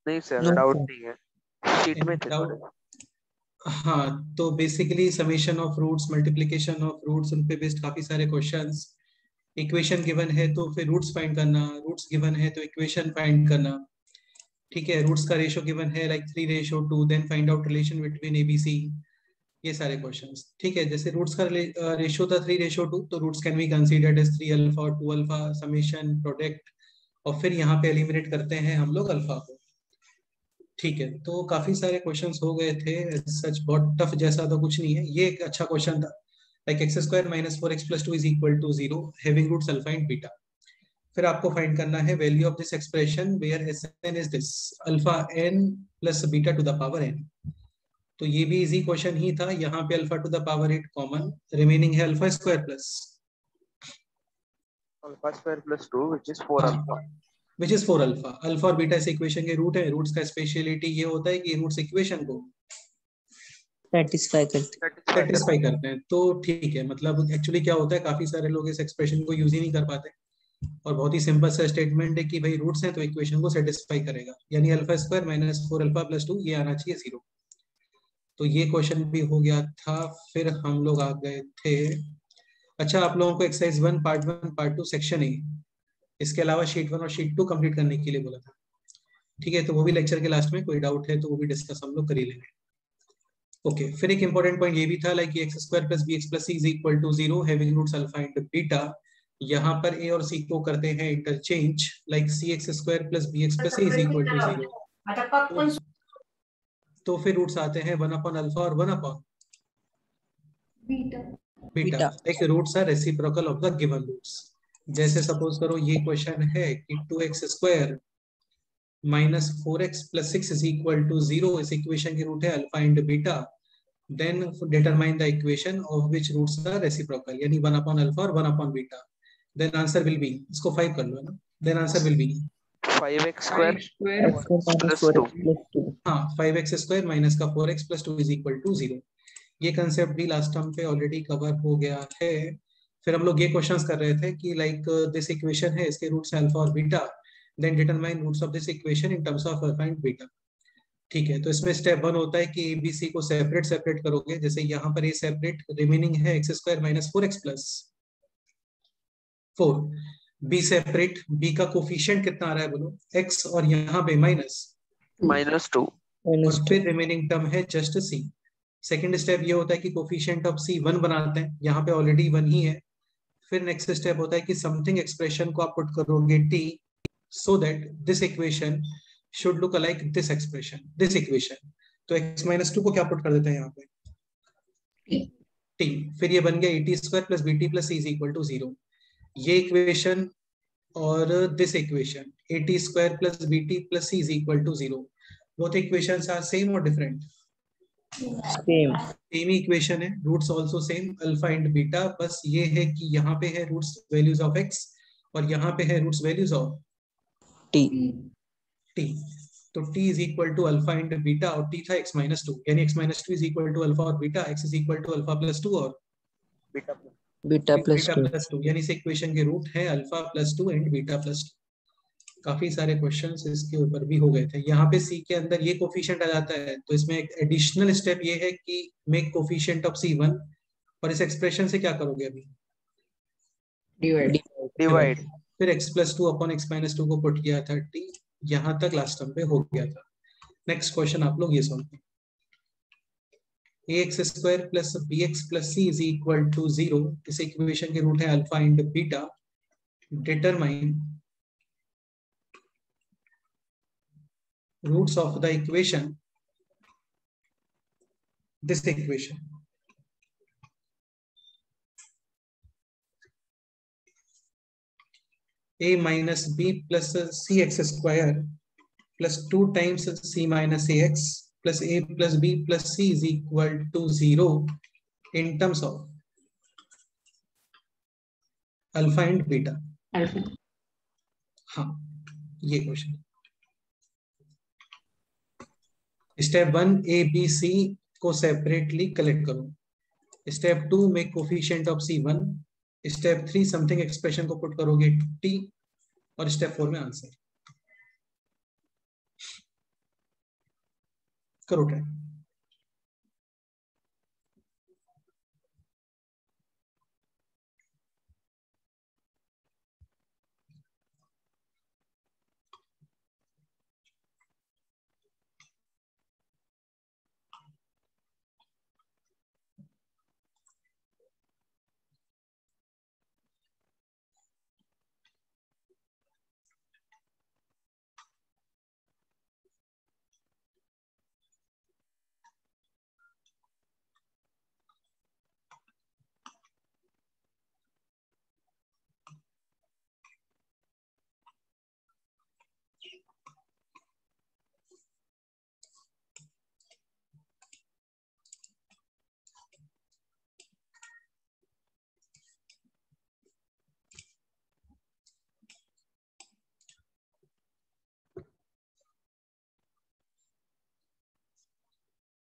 नहीं sir, no doubt sir. नहीं है, शीट में थे थोड़े। हाँ, तो basically summation of roots, multiplication of roots, उन पे बेस्ड काफी सारे क्वेश्चंस। इक्वेशन गिवन है तो फिर रूट्स फाइंड करना, रूट्स गिवन है तो इक्वेशन फाइंड करना। ठीक है, रूट्स का रेशो गिवन है like 3:2, then find out relation between ABC, ये सारे क्वेश्चंस। ठीक है, जैसे रूट्स का रेशो था 3:2, तो roots can be considered as 3 alpha और 2 अल्फा, समेशन, प्रोडक्ट, और फिर यहाँ पे एलिमिनेट करते हैं हम लोग अल्फा को। ठीक है, तो काफी सारे क्वेश्चंस हो गए थे, सच बहुत टफ जैसा तो कुछ नहीं है, ये एक अच्छा क्वेश्चन था, like x² - 4x + 2 = 0 having roots alpha and beta. फिर आपको फाइंड करना है value of this expression where Sn is this alpha n plus beta to the power n। तो ये भी इजी क्वेश्चन ही था, यहाँ पे alpha to the power 8 common, remaining है अल्फा² प्लस α² + 2 which is 4 हाँ, alpha. Which is 4 alpha. Alpha और beta इस इक्वेशन के रूट है। रूट्स का स्पेशलिटी ये होता है कि रूट्स इक्वेशन को सेटिस्फाई करते हैं। तो ठीक है, मतलब एक्चुअली क्या होता है, काफी सारे लोग इस एक्सप्रेशन को यूज ही नहीं कर पाते, और बहुत ही सिंपल सा स्टेटमेंट है कि भाई रूट्स हैं तो इक्वेशन को सेटिस्फाई करेगा, यानी α² - 4α + 2 ये आना चाहिए 0। तो ये क्वेश्चन भी हो गया था। फिर हम लोग आ गए थे, अच्छा आप लोगों को एक्सरसाइज 1 पार्ट 1 पार्ट 2 सेक्शन ए, इसके अलावा शीट 1 और शीट 2 कंप्लीट करने के लिए बोला था। ठीक है, तो वो भी लेक्चर के लास्ट में कोई डाउट है तो वो भी डिस्कस हम लोग कर ही लेंगे। ओके, फिर एक इंपॉर्टेंट पॉइंट ये भी था like x² + bx + c = 0 having roots alpha and beta. यहाँ पर a और c को करते हैं interchange, like cx² + bx + c = 0। तो फिर रूट्स आते हैं 1/अल्फा और 1/बीटा। Beta. Like roots are reciprocal of the given roots. जैसे सपोज करो ये क्वेश्चन है कि 2x² - 4x + 6 = 0, इस इक्वेशन के रूट है alpha and beta. Then determine the equation of which roots are reciprocal, यानी 1/अल्फा और 1/बीटा। Then answer will be, इसको 5 कर लो ना, then answer will be 5x² - 4x + 2। हाँ, 5x² - 4x + 2 = 0। ये कंसेप्ट भी लास्ट टर्म पे ऑलरेडी कवर हो गया है। फिर हम लोग ये क्वेश्चंस कर रहे थे कि लाइक दिस इक्वेशन है, इसके रूट्स अल्फा और beta, then determine roots of this equation in terms of alpha and beta. ठीक है, तो इसमें स्टेप 1 होता है कि एबीसी को सेपरेट करोगे, जैसे यहाँ पर ए सेपरेट, रिमेनिंग है x² - 4x + 4। B separate, B का कोफिशिएंट कितना आ रहा है बोलो, x, और यहाँ पे -2। और फिर रिमेनिंग टर्म है जस्ट सी। सेकंड स्टेप ये होता है कि कोफिशिएंट ऑफ सी 1 बनाते हैं, यहाँ पे ऑलरेडी 1 ही है। फिर नेक्स्ट स्टेप होता है कि समथिंग एक्सप्रेशन को आप पुट करोगे t, so that this equation should look like this expression, this equation। तो x - 2 को क्या पुट कर देते हैं यहाँ पे, t। फिर ये बन गया at² + bt + c = 0। ये इक्वेशन और this equation at² + bt + c = 0, both equations are same और डिफरेंट? सेम इक्वेशन है, roots also same alpha and beta, बस ये है कि यहाँ पे है रूट्स वैल्यूज ऑफ x और यहाँ पे है रूट्स वैल्यूज ऑफ t। तो t = अल्फा एंड बीटा, और t था x - 2, यानी x - 2 = अल्फा और बीटा, x = अल्फा + 2 और बीटा + 2, यानी इस इक्वेशन के रूट है अल्फा + 2 एंड बीटा + 2। काफी सारे क्वेश्चंस इसके ऊपर भी हो गए थे। यहाँ पे c के अंदर ये कोफिशिएंट आ जाता है, तो इसमें एक एडिशनल स्टेप ये है कि मेक कोफिशिएंट ऑफ c1, और इस एक्सप्रेशन से क्या करोगे अभी, डिवाइड। फिर x + 2 / x - 2 को पुट किया था t, यहाँ तक लास्ट टर्म पे हो गया था। नेक्स्ट क्वेश्चन आप लोग ये सॉल्व करें, ax² + bx + c = 0, इस इक्वेशन के रूट है alpha and beta. Determine roots of the equation, this equation. a - b + cx² + 2 times c - ax + a + b + c = 0 in terms of alpha and beta. हाँ, ये question. Step 1 a b c को separately collect करो। Step 2 make coefficient of c1। Step 3 something expression को put करोगे t, और step 4 में answer. करो try.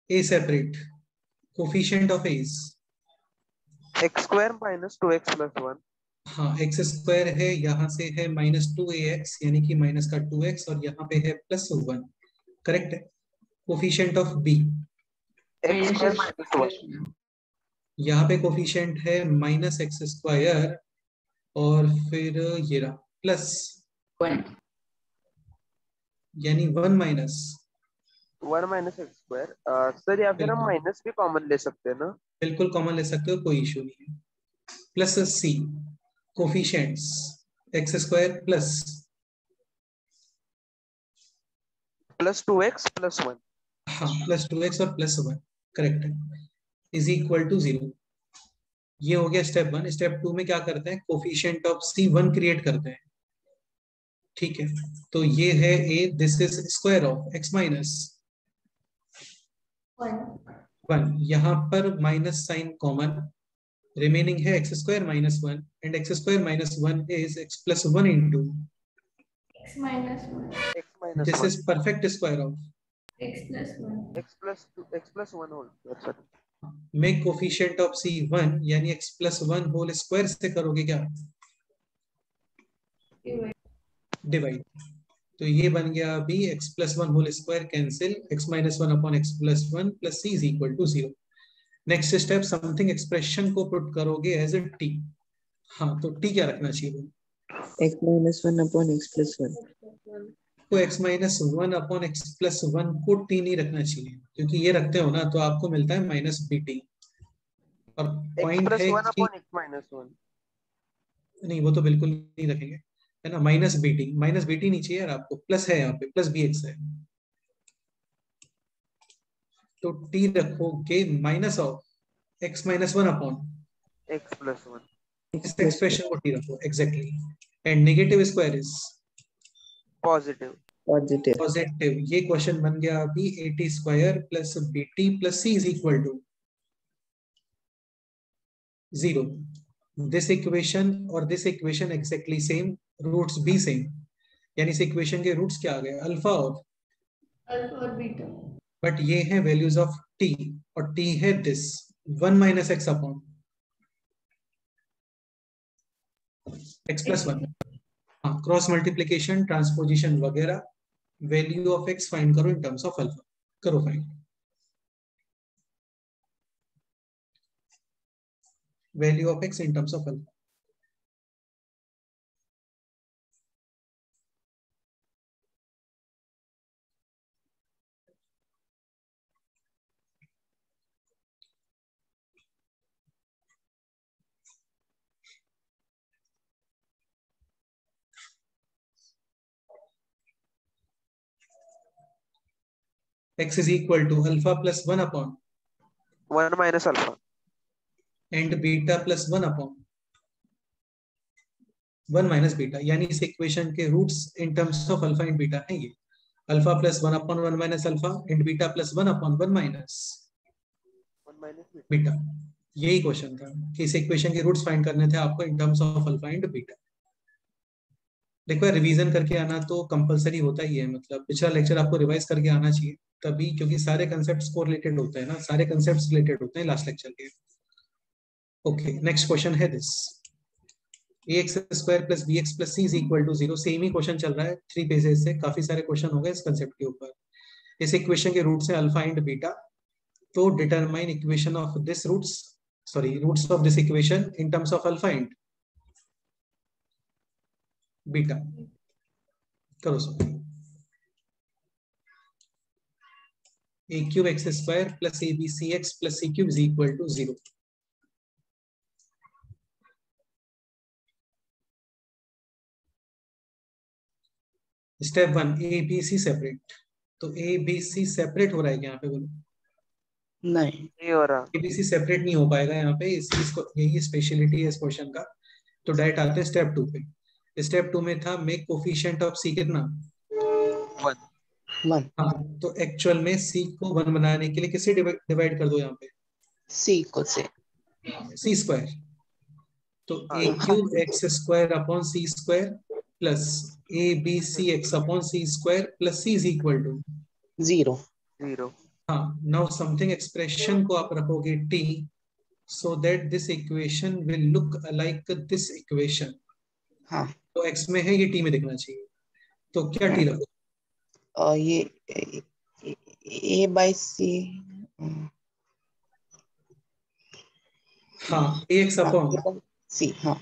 A separate. Coefficient of A is x square minus 2x plus 1. हाँ x square है, यहाँ से है -2ax यानी कि माइनस का 2x और यहाँ पे है +1, करेक्ट है। Coefficient of b x square minus 1. यहाँ पे कोफिशिएंट है -x² और फिर ये रहा +1 यानी 1 minus 1 minus x square. Sir या फिर हम माइनस भी कॉमन ले सकते हैं ना? बिल्कुल कॉमन ले सकते हो, कोई इशू नहीं है। Plus c coefficients x² plus 2x plus 1. हाँ +2x और +1 करेक्ट है, इज इक्वल टू 0। ये हो गया स्टेप 1। स्टेप 2 में क्या करते हैं, कोफिशिएंट ऑफ c 1 क्रिएट करते हैं, ठीक है। तो ये है a, this is square of x minus 1, यहाँ पर माइनस साइन कॉमन, रिमेनिंग है x² minus 1 and x² minus 1 is x plus 1 into x minus 1. x minus this 1. is perfect square of X plus 1. x plus 2 x plus 1 whole square. Sir make coefficient of c 1 यानी x plus 1 whole square से करोगे क्या, divide. तो ये बन गया अभी x plus 1 whole square cancel, x minus 1 upon x plus 1 plus c is equal to 0। Next step something expression को पुट करोगे एज ए t। हाँ तो t क्या रखना चाहिए, x minus 1 upon x plus 1। तो x minus 1 upon x plus 1 को t नहीं रखना चाहिए, क्योंकि ये रखते हो ना तो आपको मिलता है -bt। और x पॉइंट plus है 1 कि upon x minus 1. नहीं वो तो बिल्कुल नहीं रखेंगे, है ना। -bt नहीं चाहिए यार आपको, प्लस है यहाँ पे +bx है, तो t रखोगे minus of x minus 1 upon x plus 1. इस एक्सप्रेशन को t रखो exactly, and negative square is positive. Positive. ये क्वेश्चन बन गया अभी at² plus bt plus c is equal to 0। This equation और this equation exactly same, roots भी same, यानी इस इक्वेशन के रूट्स क्या आ गए, अल्फा और बीटा। बट ये है वैल्यूज ऑफ t और t है this 1 minus x upon x plus 1। हाँ क्रॉस मल्टीप्लीकेशन ट्रांसपोजिशन वगैरह, वैल्यू ऑफ x फाइंड करो इन टर्म्स ऑफ अल्फा, करो find value of x in terms of alpha. x is equal to alpha plus 1 upon 1 minus alpha and beta plus 1 upon 1 minus beta, यानी इस equation के roots in terms of alpha and beta है ये alpha plus 1 upon 1 minus alpha and beta plus 1 upon 1 minus beta. यही question था कि इस equation के रूट्स फाइंड करने थे आपको इन terms of alpha and beta. देखो रिवीजन करके आना तो कंपलसरी होता ही है, मतलब पिछला लेक्चर आपको रिवाइज करके आना चाहिए तभी, क्योंकि सारे कंसेप्ट्स को रिलेटेड होते हैं ना, सारे कंसेप्ट्स रिलेटेड होते हैं लास्ट लेक्चर के। ओके नेक्स्ट क्वेश्चन है this, ax² plus bx plus c is equal to 0। Same he question चल रहा है 3 पेजेस से, काफी सारे क्वेश्चन हो गए इस कंसेप्ट के ऊपर। इस इक्वेशन के रूट्स है अल्फा एंड बीटा, तो determine equation of this roots of this equation in terms of alpha and beta. करो sir. a cube x square plus abcx plus c cube is equal to 0. Step 1 A B C separate. तो A B C separate हो रहा है क्या यहाँ पे? बोलो। नहीं नहीं हो रहा। ए बी सी सेपरेट नहीं हो पाएगा यहाँ पे, इस चीज को, यही स्पेशलिटी है इस क्वेश्चन का। तो डायरेक्ट आते हैं स्टेप 2 पे। स्टेप 2 में था मेक कोफिशिएंट ऑफ सी कितना? 1। 1 हाँ, तो एक्चुअल में सी को 1 बनाने के लिए किसे डिवाइड कर दो यहाँ पे? C को से सी स्क्वायर। तो हाँ। A cube X square upon C square plus A B C X upon C square plus C is equal to 0 0। हाँ, नाउ समथिंग एक्सप्रेशन को आप रखोगे t so that this equation will look like this equation। हाँ तो x में है, ये t में दिखना चाहिए, तो क्या t रखो? ये A by C हाँ, ax अपॉन C हाँ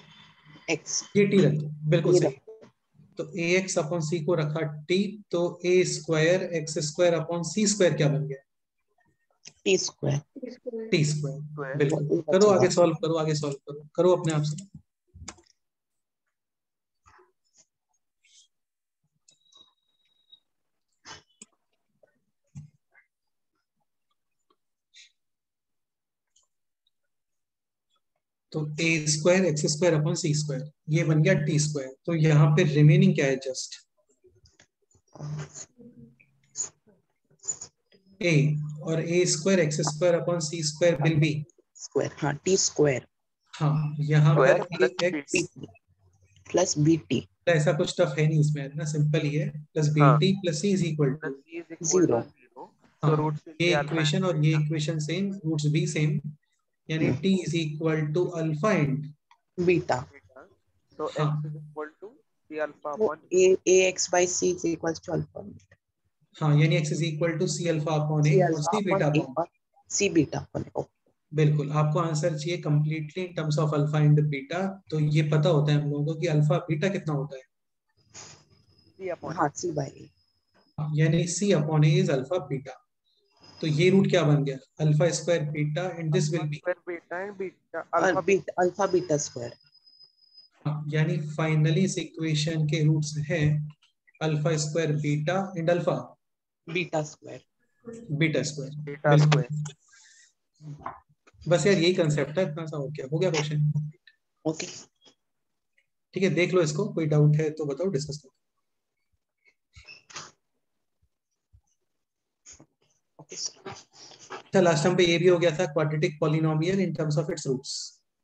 X ये t रख दो, बिल्कुल ये सही। तो ax अपॉन c को रखा t, तो a square X square upon C square क्या बन गया? T square t square. Square. बिल्कुल। ये करो बचेगा। आगे सॉल्व करो, आगे सॉल्व करो, करो अपने आप से। तो a square X square upon C square ये बन गया t स्क्वायर। तो यहाँ पे रिमेनिंग क्या है? जस्ट a, और a square X square upon C square will be square हाँ T स्क्वायर हाँ, यहाँ पर स्क्वायर ax प्लस BT ऐसा कुछ टफ है नहीं इसमें, ना सिंपल ही है, प्लस हाँ। bt plus c is equal to plus c is equal to 0 0। तो हाँ, रूट से ये अल्फा इक्वेशन और ये इक्वेशन सेम, रूट्स भी सेम, यानी t is equal to alpha and beta beta. तो हाँ x is equal to c alpha वो upon AX by C is equals to alpha हाँ, यानी x is equal to c alpha upon C a और alpha c upon beta A upon. और C beta upon A बिल्कुल, आपको answer चाहिए completely in terms of alpha and beta. तो ये पता होता है हम लोगों को कि अल्फा बीटा कितना होता है, c अपॉन हाँ C by A यानी c upon a is alpha beta. तो ये रूट क्या बन गया? Alpha square beta and this will be square beta and beta और alpha beta alpha beta square यानी फाइनली इस इक्वेशन के रूट्स हैं alpha square beta and alpha beta square beta square. Beta square. बस यार यही कंसेप्ट है, इतना सा हो गया, क्वेश्चन। ओके ठीक है, देख लो इसको, कोई डाउट है तो बताओ, डिस्कस करो। ओके सर अच्छा, लास्ट टाइम पे ये भी हो गया था, quadratic polynomial in terms of its roots.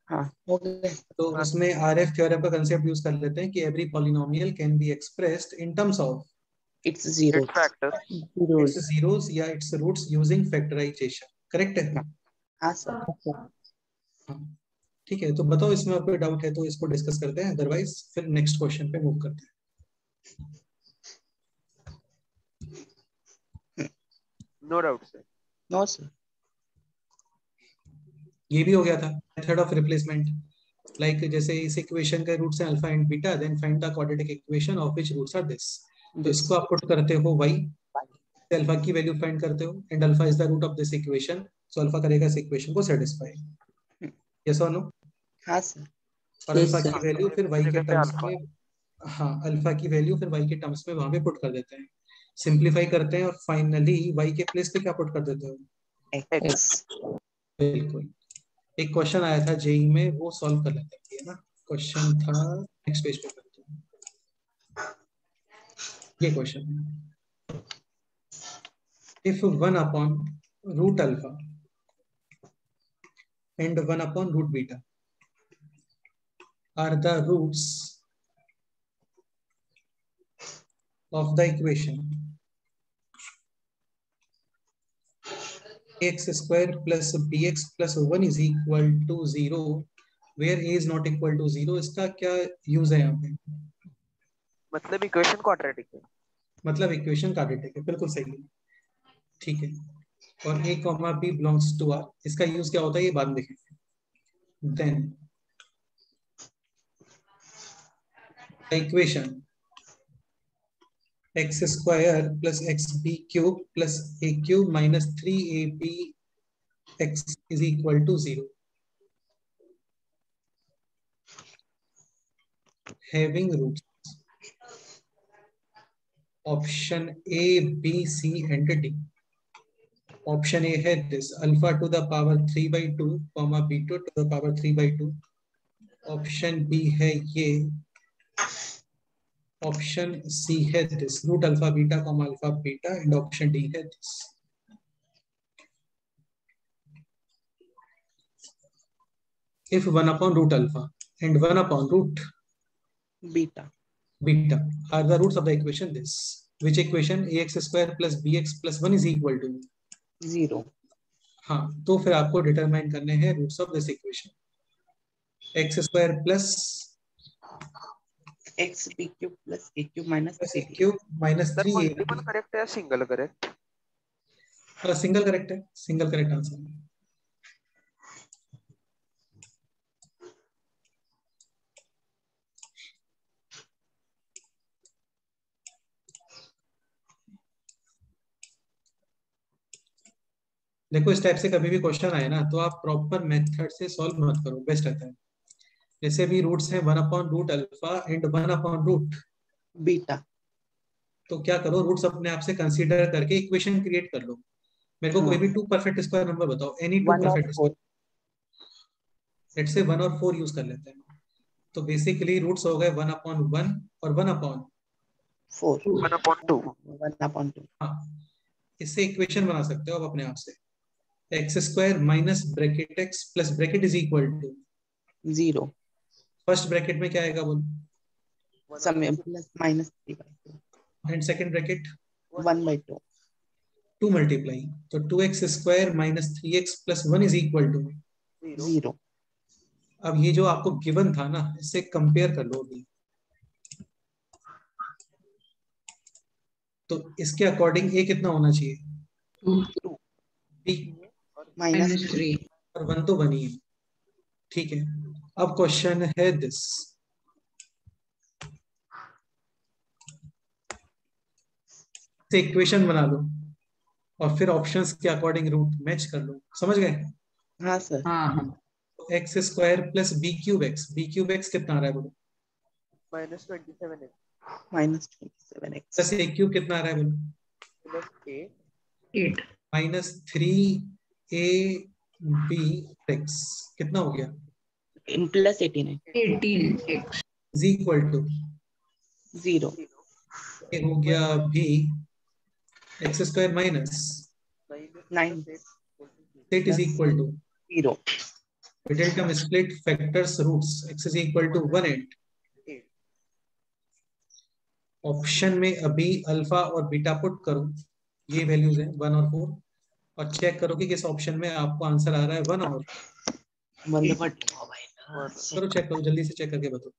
हाँ हो गया तो उसमें आरएफ थ्योरम का कंसेप्ट यूज कर लेते हैं कि every polynomial can be expressed in terms of its zero its factor its zeros या its roots using factorization. Correct है? हाँ सर हाँ, ठीक है। तो बताओ इसमें आपको डाउट है तो इसको डिस्कस करते हैं, अदरवाइज फिर नेक्स्ट क्वेश्चन पे मूव करते हैं। No doubt sir. No sir ये भी हो गया था मेथड ऑफ रिप्लेसमेंट, लाइक जैसे इस इक्वेशन के रूट्स हैं alpha and beta, then find the quadratic equation of which roots are this. तो इसको आप पुट करते हो y, अल्फा की वैल्यू फाइंड करते हो, and alpha is the root of this equation, so alpha करेगा इस इक्वेशन को सेटिस्फाई। यस और नो? हाँ सर और Yes, अल्फा sir. की वैल्यू फिर y के जगह पे टर्म्स अल्फा। में, हाँ, अल्फा की वैल्यू फिर y के टर्म्स में वहां पे पुट कर देते हैं, सिंपलीफाई करते हैं और फाइनली y के प्लेस पे क्या पुट कर देते हो? X बिल्कुल। एक क्वेश्चन आया था जेई में, वो सॉल्व कर लेते हैं ना। क्वेश्चन था, नेक्स्ट पेज पे करते हैं ये question. If 1 upon root alpha and 1 upon root beta are the roots of the equation x square plus bx plus 1 is equal to 0 where a is not equal to 0, इसका क्या use है यहाँ पे? मतलब इक्वेशन क्वाड्रेटिक है। मतलब equation quadratic है, बिल्कुल सही है। ठीक है, और a comma b belongs to r। इसका यूज क्या होता है ये बाद में देखेंगे। Then equation x square plus xb cube plus a cube minus 3ab x is equal to 0। Having roots option a b c and d। Option A है this alpha to the power 3/2 comma beta to the power 3/2। Option B है ये। Option C है this root alpha beta comma alpha beta and option D है this. If 1 upon root alpha and 1 upon root beta beta are the roots of the equation this, which equation ax square plus bx plus 1 is equal to 0। हाँ, तो फिर आपको determine करने हैं roots of this equation. X square plus x b cube plus a cube minus A 3b। Cube minus sir 3 multiple correct है या single correct? Single correct है, single correct answer. देखो इस टाइप से कभी भी क्वेश्चन आए ना तो आप प्रॉपर मेथड से सॉल्व मत करो, बेस्ट रहता है। जैसे भी रूट्स हैं 1 upon root alpha and 1 upon root beta. तो क्या करो, रूट्स अपने आप से कंसीडर करके इक्वेशन क्रिएट कर लो। मेरे को कोई भी टू परफेक्ट स्क्वायर नंबर बताओ, एनी टू 1 और परफेक्ट 4। स्क्वायर। लेट्स से 1 और 4 यूज कर लेते हैं। तो बेसिकली रूट्स हो गए 1 अपॉन 1 और 1 अपॉन 4 1/2। 1/2। हाँ, इससे इक्वेशन बना सकते हो आप अपने आप से। X square minus bracket x plus bracket is equal to 0। First bracket में क्या आएगा बोल, समय plus minus 3/2 and second bracket 1/2 2 multiply, तो 2x square minus 3x plus 1 is equal to 0। अब ये जो आपको गिवन था ना इससे कंपेयर कर लो अभी। तो इसके अकॉर्डिंग ए कितना होना चाहिए, 2 बी माइनस 3। और 1 तो बनी है। ठीक है, अब क्वेश्चन है दिस, से इक्वेशन बना लो और फिर ऑप्शंस के अकॉर्डिंग रूट मैच कर लो। समझ गए? हाँ sir. X square plus B cube X कितना आ रहा है बोलो, -27x -27x प्लस ए क्यूब कितना आ रहा है बोलो, +8 8 माइनस 3ab एक्स कितना हो गया, plus 18 18x is equal to 0। ये हो गया भी X square minus 9 8 is equal to 0। Middle term split factors roots x is equal to 1 8। Option में अभी अल्फा और बीटा पुट करो, ये वैल्यूज हैं 1 और 4, और चेक करो कि किस ऑप्शन में आपको आंसर आ रहा है 1 और करो, चेक करो, जल्दी से चेक करके बताओ।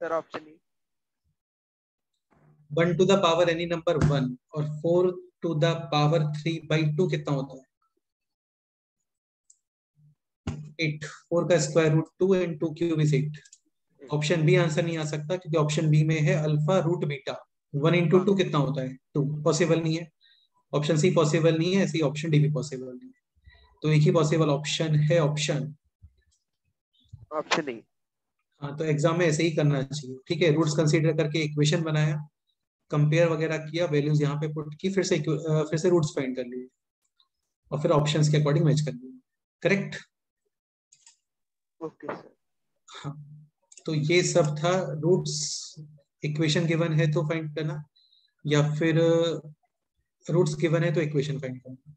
Sir option E 1 to the power any number 1 और 4 टू द पावर 3/2 कितना होता है, 8। 4 का square root 2 and 2 cube is 8। Option B answer नहीं आ सकता क्योंकि ऑप्शन बी में है अल्फा रूट बीटा। 1 इंटू 2 कितना होता है 2, पॉसिबल नहीं है। ऑप्शन सी पॉसिबल नहीं है, ऐसे ही ऑप्शन डी भी पॉसिबल नहीं है। तो एक ही पॉसिबल ऑप्शन है ऑप्शन ई। हाँ, तो एग्जाम में ऐसे ही करना चाहिए। ठीक है, रूट्स कंसीडर करके इक्वेशन बनाया, कंपेयर वगैरह किया, वैल्यूज यहाँ पे पुट की, फिर से रूट्स फाइंड कर लिए और फिर ऑप्शंस के अकॉर्डिंग मैच कर लिए। करेक्ट? Okay sir. हाँ, तो ये सब था रूट्स। इक्वेशन गिवन है तो फाइंड करना, या फिर रूट्स गिवन है तो इक्वेशन फाइंड करना।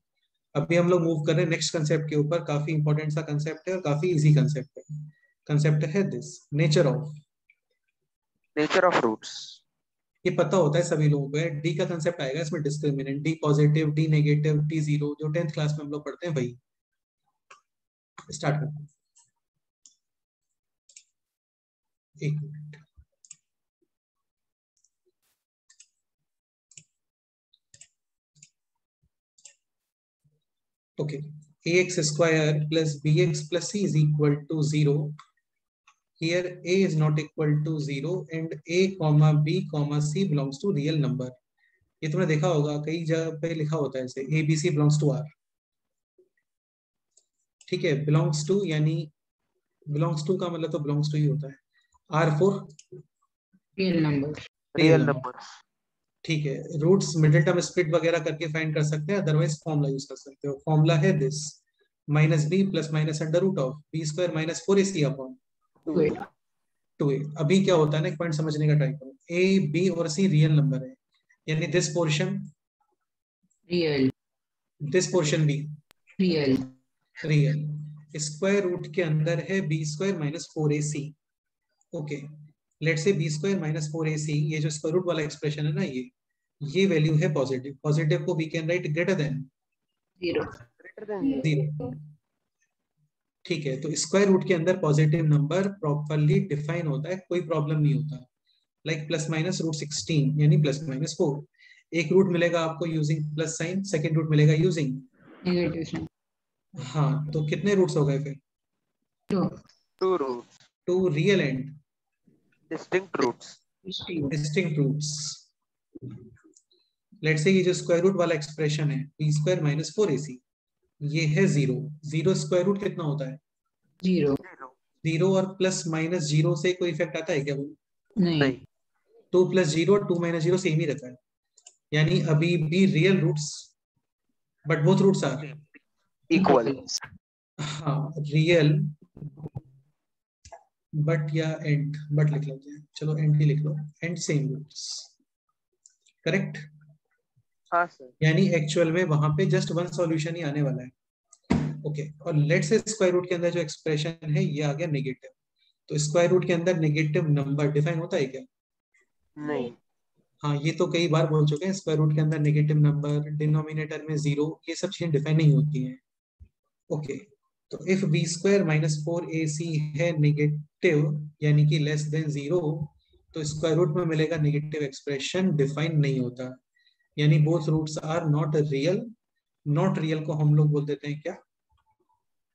अभी हम लोग मूव कर रहे हैं नेक्स्ट कंसेप्ट के ऊपर। काफी इंपॉर्टेंट सा कंसेप्ट है और काफी इजी कंसेप्ट है। कंसेप्ट है दिस, नेचर ऑफ रूट्स। ये पता होता है सभी लोगों को, डी का कंसेप्ट आएगा इसमें, discriminant, D positive, D negative, D zero, जो 10th क्लास में हम लोग पढ़ते हैं वही। स्टार्ट करते हैं। एक minute. Okay, ax square plus bx plus c is equal to 0. Here a is not equal to 0 and a comma b comma c belongs to real number. ये तुमने देखा होगा कई जगह पे लिखा होता है ऐसे, a b c belongs to r। ठीक है, belongs to यानी belongs to का मतलब तो belongs to ही होता है। r for real number. Real numbers. ठीक है, रूट्स मिडिल टर्म स्प्लिट वगैरह करके फाइंड कर सकते हैं, अदरवाइज फॉर्मूला यूज कर सकते हो। फॉर्मूला है this, minus B plus minus under root of B square minus 4ac upon 2a। अभी क्या होता है ना, एक पॉइंट समझने का ट्राई करो, ए बी और सी रियल नंबर है, यानी this portion real, this portion be real, real. Square root के अंदर है b square minus 4ac। Okay, let's say b square minus 4ac, ये जो स्क्वायर रूट वाला एक्सप्रेशन है ना, ये वैल्यू है पॉजिटिव। पॉजिटिव को we can write greater than zero. Greater than 0। ठीक है, तो स्क्वायर रूट के अंदर पॉजिटिव नंबर प्रॉपर्ली डिफाइन होता है, कोई प्रॉब्लम नहीं होता। लाइक प्लस माइनस रूट 16 यानी प्लस माइनस 4। एक रूट मिलेगा आपको using plus sign, second root मिलेगा यूजिंग नेगेटिव साइन। हाँ, तो कितने रूट्स हो गए फिर? Two roots, two real and distinct roots. Distinct roots. Let's say ये जो स्क्वायर रूट वाला एक्सप्रेशन है बी स्क्वायर माइनस 4ac, ये है 0। 0 स्क्वायर रूट कितना होता है? जीरो। 0 और प्लस माइनस 0 से कोई इफेक्ट आता है क्या? वो नहीं। 2 प्लस 0 2 माइनस 0 सेम ही रहता है, यानी अभी भी real roots, but both roots are equal. हाँ, रियल बट या एंड, बट लिख लेते हैं, चलो एंड ही लिख लो, एंड सेम रूट्स। करेक्ट? हाँ सर। यानी एक्चुअल में वहां पे जस्ट वन सॉल्यूशन ही आने वाला है। ओके, और लेट्स से स्क्वायर रूट के अंदर जो एक्सप्रेशन है ये आ गया नेगेटिव, तो स्क्वायर रूट के अंदर नेगेटिव नंबर डिफाइन होता है क्या? नहीं। हाँ, ये तो कई बार बोल चुके हैं, स्क्वायर रूट के अंदर नेगेटिव नंबर, डिनोमिनेटर में 0, ये सब चीजें डिफाइन नहीं होती हैं। ओके, तो if B square minus 4ac है नेगेटिव यानी कि लेस देन 0, तो स्क्वायर रूट में मिलेगा नेगेटिव एक्सप्रेशन डिफाइन नहीं होता, यानी both roots are not real. Not real को हम लोग बोल देते हैं क्या?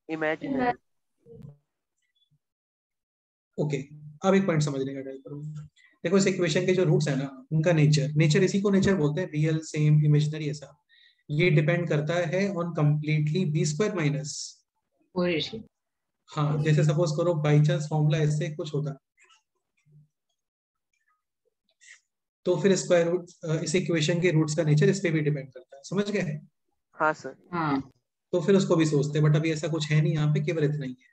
इमेजिनरी। ओके, अब एक पॉइंट समझने का ट्राई करो। देखो, इस इक्वेशन के जो रूट्स है ना, उनका नेचर इसी को नेचर बोलते हैं, रियल, सेम, इमेजिनरी, ऐसा। ये डिपेंड करता है on completely b square minus 4ac। हाँ, जैसे सपोज करो बाई चांस फॉर्मूला ऐसे कुछ होता, तो फिर स्क्वायर रूट, इस इक्वेशन के रूट्स का नेचर इस पे भी डिपेंड करता है। समझ गए? हाँ सर। हाँ। तो फिर उसको भी सोचते हैं, बट अभी ऐसा कुछ है नहीं यहाँ पे, केवल इतना ही है।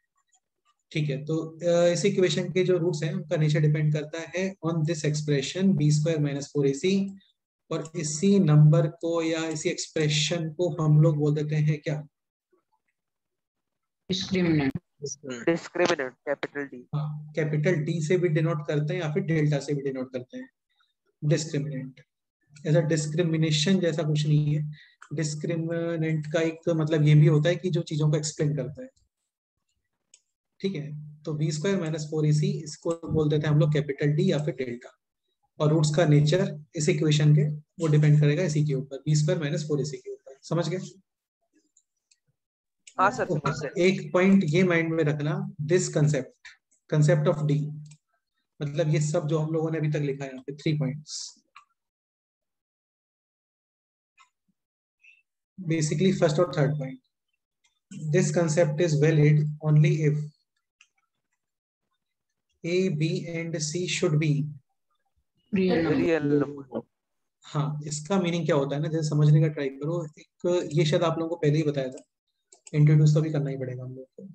ठीक है, तो इस इक्वेशन के जो रूट्स हैं उनका नेचर डिपेंड करता है on this expression b square minus 4ac, और इसी नंबर को या इसी एक्सप्रेशन को हम लोग बोल देते हैं क्या? डिस्क्रिमिनेंट। Discriminant, capital D. हाँ, कैपिटल डी से भी डिनोट करते हैं या फिर डेल्टा से भी डिनोट करते हैं, डिस्क्रिमिनेंट। ऐसा डिस्क्रिमिनेशन जैसा कुछ नहीं है। डिस्क्रिमिनेंट का एक मतलब ये भी होता है कि जो चीजों को एक्सप्लेन करता है। ठीक है, तो बी स्क्वायर माइनस 4ac, इसको बोल देते हैं हम लोग कैपिटल डी या फिर डेल्टा, और रूट्स का नेचर इस इक्वेशन के वो डिपेंड करेगा इसी के ऊपर, बी स्क्वायर माइनस 4ac के ऊपर। समझ गए? हाँ सर, समझ गए। एक पॉइंट ये माइंड में रखना, दिस कंसेप्ट ऑफ डी, मतलब ये सब जो हम लोगों ने अभी तक लिखा है यहाँ पे 3 पॉइंट्स, बेसिकली फर्स्ट और third point, this concept is valid only if A, B and C should be real number. हाँ, इसका मीनिंग क्या होता है ना, जैसे समझने का ट्राई करो। एक ये शायद आप लोगों को पहले ही बताया था, इंट्रोड्यूस तो भी करना ही पड़ेगा हम लोग को।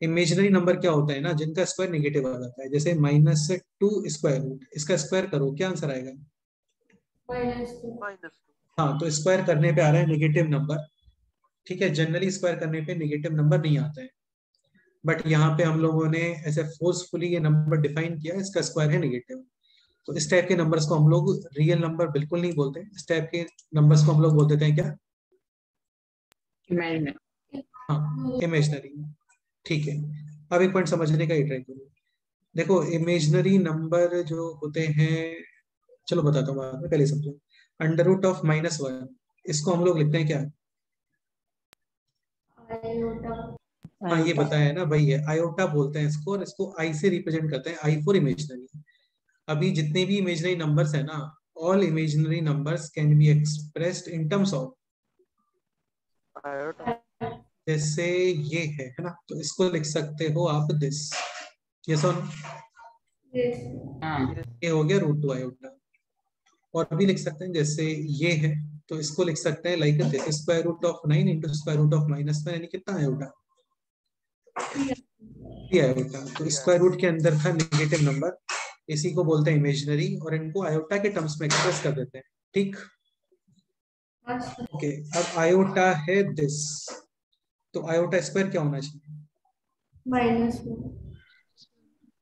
इमेजिनरी नंबर क्या होता है ना, जिनका स्क्वायर नेगेटिव आ जाता है, जैसे -2 स्क्वायर रूट, इसका स्क्वायर करो क्या आंसर आएगा? -2। हाँ, तो स्क्वायर करने पे आ रहा है नेगेटिव नंबर। ठीक है, जनरली स्क्वायर करने पे नेगेटिव नंबर नहीं आता है, बट यहाँ पे हम लोगों ने ऐसे फोर्सफुली ये नंबर डिफाइन किया, इसका स्क्वायर है नेगेटिव। तो इस टाइप के नंबर्स को हम लोग रियल नंबर बिल्कुल नहीं बोलते, इस टाइप के नंबर्स को हम लोग बोल देते हैं क्या? इमेजिनरी। हाँ, इमेजनरी। ठीक है, अब एक पॉइंट समझने का ही ट्राई करो। देखो इमेजनरी नंबर जो होते हैं, चलो बताता हूँ बाद में, पहले समझो। अंडर रूट ऑफ -1, इसको हम लोग लिखते हैं क्या? आयोटा। हाँ ये बताया है ना, वही है, आयोटा बोलते हैं इसको, और इसको आई से रिप्रेजेंट करते हैं, आई फॉर इमेजनरी। अभी जितने भी इमेजनरी नंबर्स है ना, all imaginary numbers can be expressed in terms of, iota. जैसे ये है ना, तो इसको लिख सकते हो आप दिस, यस और नो? Yes. हाँ, ये हो गया √2 आयोटा। और भी लिख सकते हैं, जैसे ये है, तो इसको लिख सकते हैं like this, square root of 9 into square root of -1, यानी कितना आयोटा? 3 आयोटा। तो स्क्वायर रूट के अंदर था नेगेटिव नंबर, इसी को बोलते हैं इमेजनरी, और इनको आयोटा के टर्म्स में एक्सप्रेस कर देते हैं। ठीक, ओके। अब आयोटा है दिस, तो आयोटा स्क्वायर क्या होना चाहिए? -1.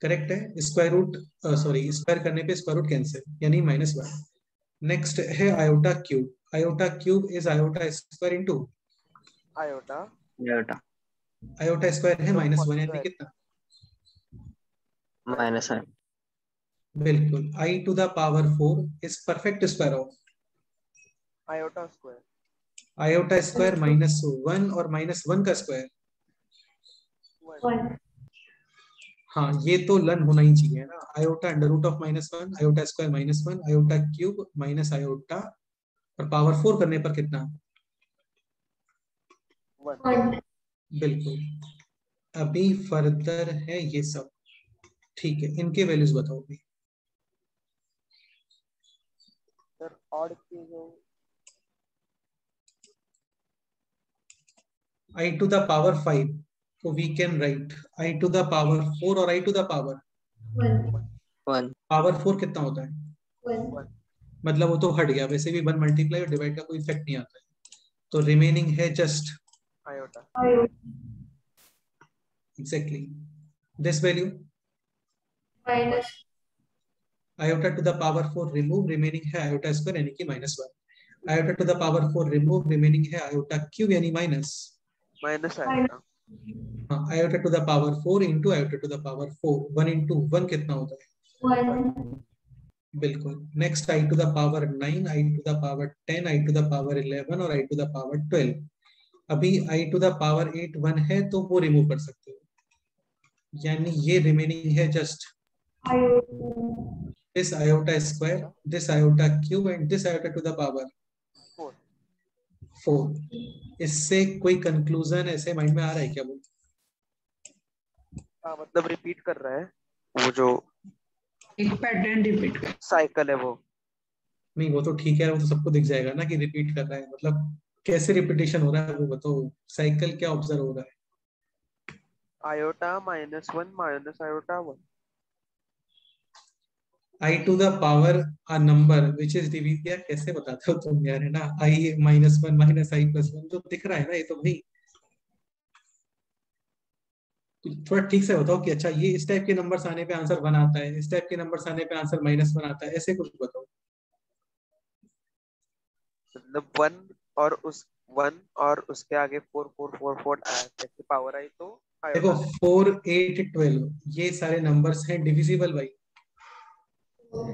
करेक्ट है, स्क्वायर रूट, सॉरी, स्क्वायर करने पे स्क्वायर रूट कैंसिल, यानी -1। नेक्स्ट है iota cube, iota cube is iota square into iota iota iota square है -1, यानी स्क्वायर। कितना? -1 बिल्कुल, i to the power 4 is perfect square of iota square. Iota square -1 और -1 का स्क्वायर। 1. हाँ ये तो लन होना ही चाहिए ना, iota under root of -1, iota square -1, iota cube minus iota, और पावर 4 करने पर कितना? 1. बिल्कुल। अभी फर्दर है ये सब, ठीक है, इनके वैल्यूज बताओ अभी। सर ऑड चीज है। आई टू द पावर 5 तो we can write i to the power 4 और i to the power 1. 1 power 4 कितना होता है? 1. मतलब वो तो हट गया, वैसे भी 1 मल्टीप्लाई और डिवाइड का कोई इफेक्ट नहीं आता है, तो रिमेनिंग है just iota. Exactly this value, -. Iota to the power 4 remove, remaining है आयोटा स्क्वायर यानी कि -1, iota to the power 4 remove, remaining है आयोटा क्यूब यानी माइनस, माइनस आयोटा। हाँ, iota to the power 4 into iota to the power 4, 1 into 1 कितना होता है? 1. बिल्कुल। Next i to the power 9, i to the power 10, i to the power 11 और i to the power 12। अभी आई to the power 8 1 है तो वो रिमूव कर सकते हो, यानी ये रिमेनिंग है just this iota square, this iota cube and this iota to the power 4। इससे कोई कंक्लूजन ऐसे माइंड में आ रहा है क्या? वो हाँ मतलब रिपीट कर रहा है, वो जो एक पैटर्न रिपीट कर। साइकिल है वो। नहीं, वो तो ठीक है, वो तो सबको दिख जाएगा ना कि रिपीट कर रहा है, मतलब कैसे रिपीटेशन हो रहा है वो बताओ, साइकिल क्या ऑब्जर्व हो रहा है? Iota -1 minus iota 1। I to the power a number which is divisible, यार कैसे बताते हो तुम यार, है ना, आई -1 माइनस आई +1 तो दिख रहा है ना, ये तो भाई थोड़ा ठीक से बताओ कि अच्छा ये इस टाइप के नंबर्स आने पे आंसर 1 आता है, इस टाइप के नंबर्स आने पे आंसर -1 आता है, ऐसे कुछ बताओ। मतलब 1 और उसके आगे 4 4 4 4 ऐसे पावर आई तो देखो आयोटा। 4 8 12 ये सारे नंबर्स हैं डिविजिबल बाई, 4।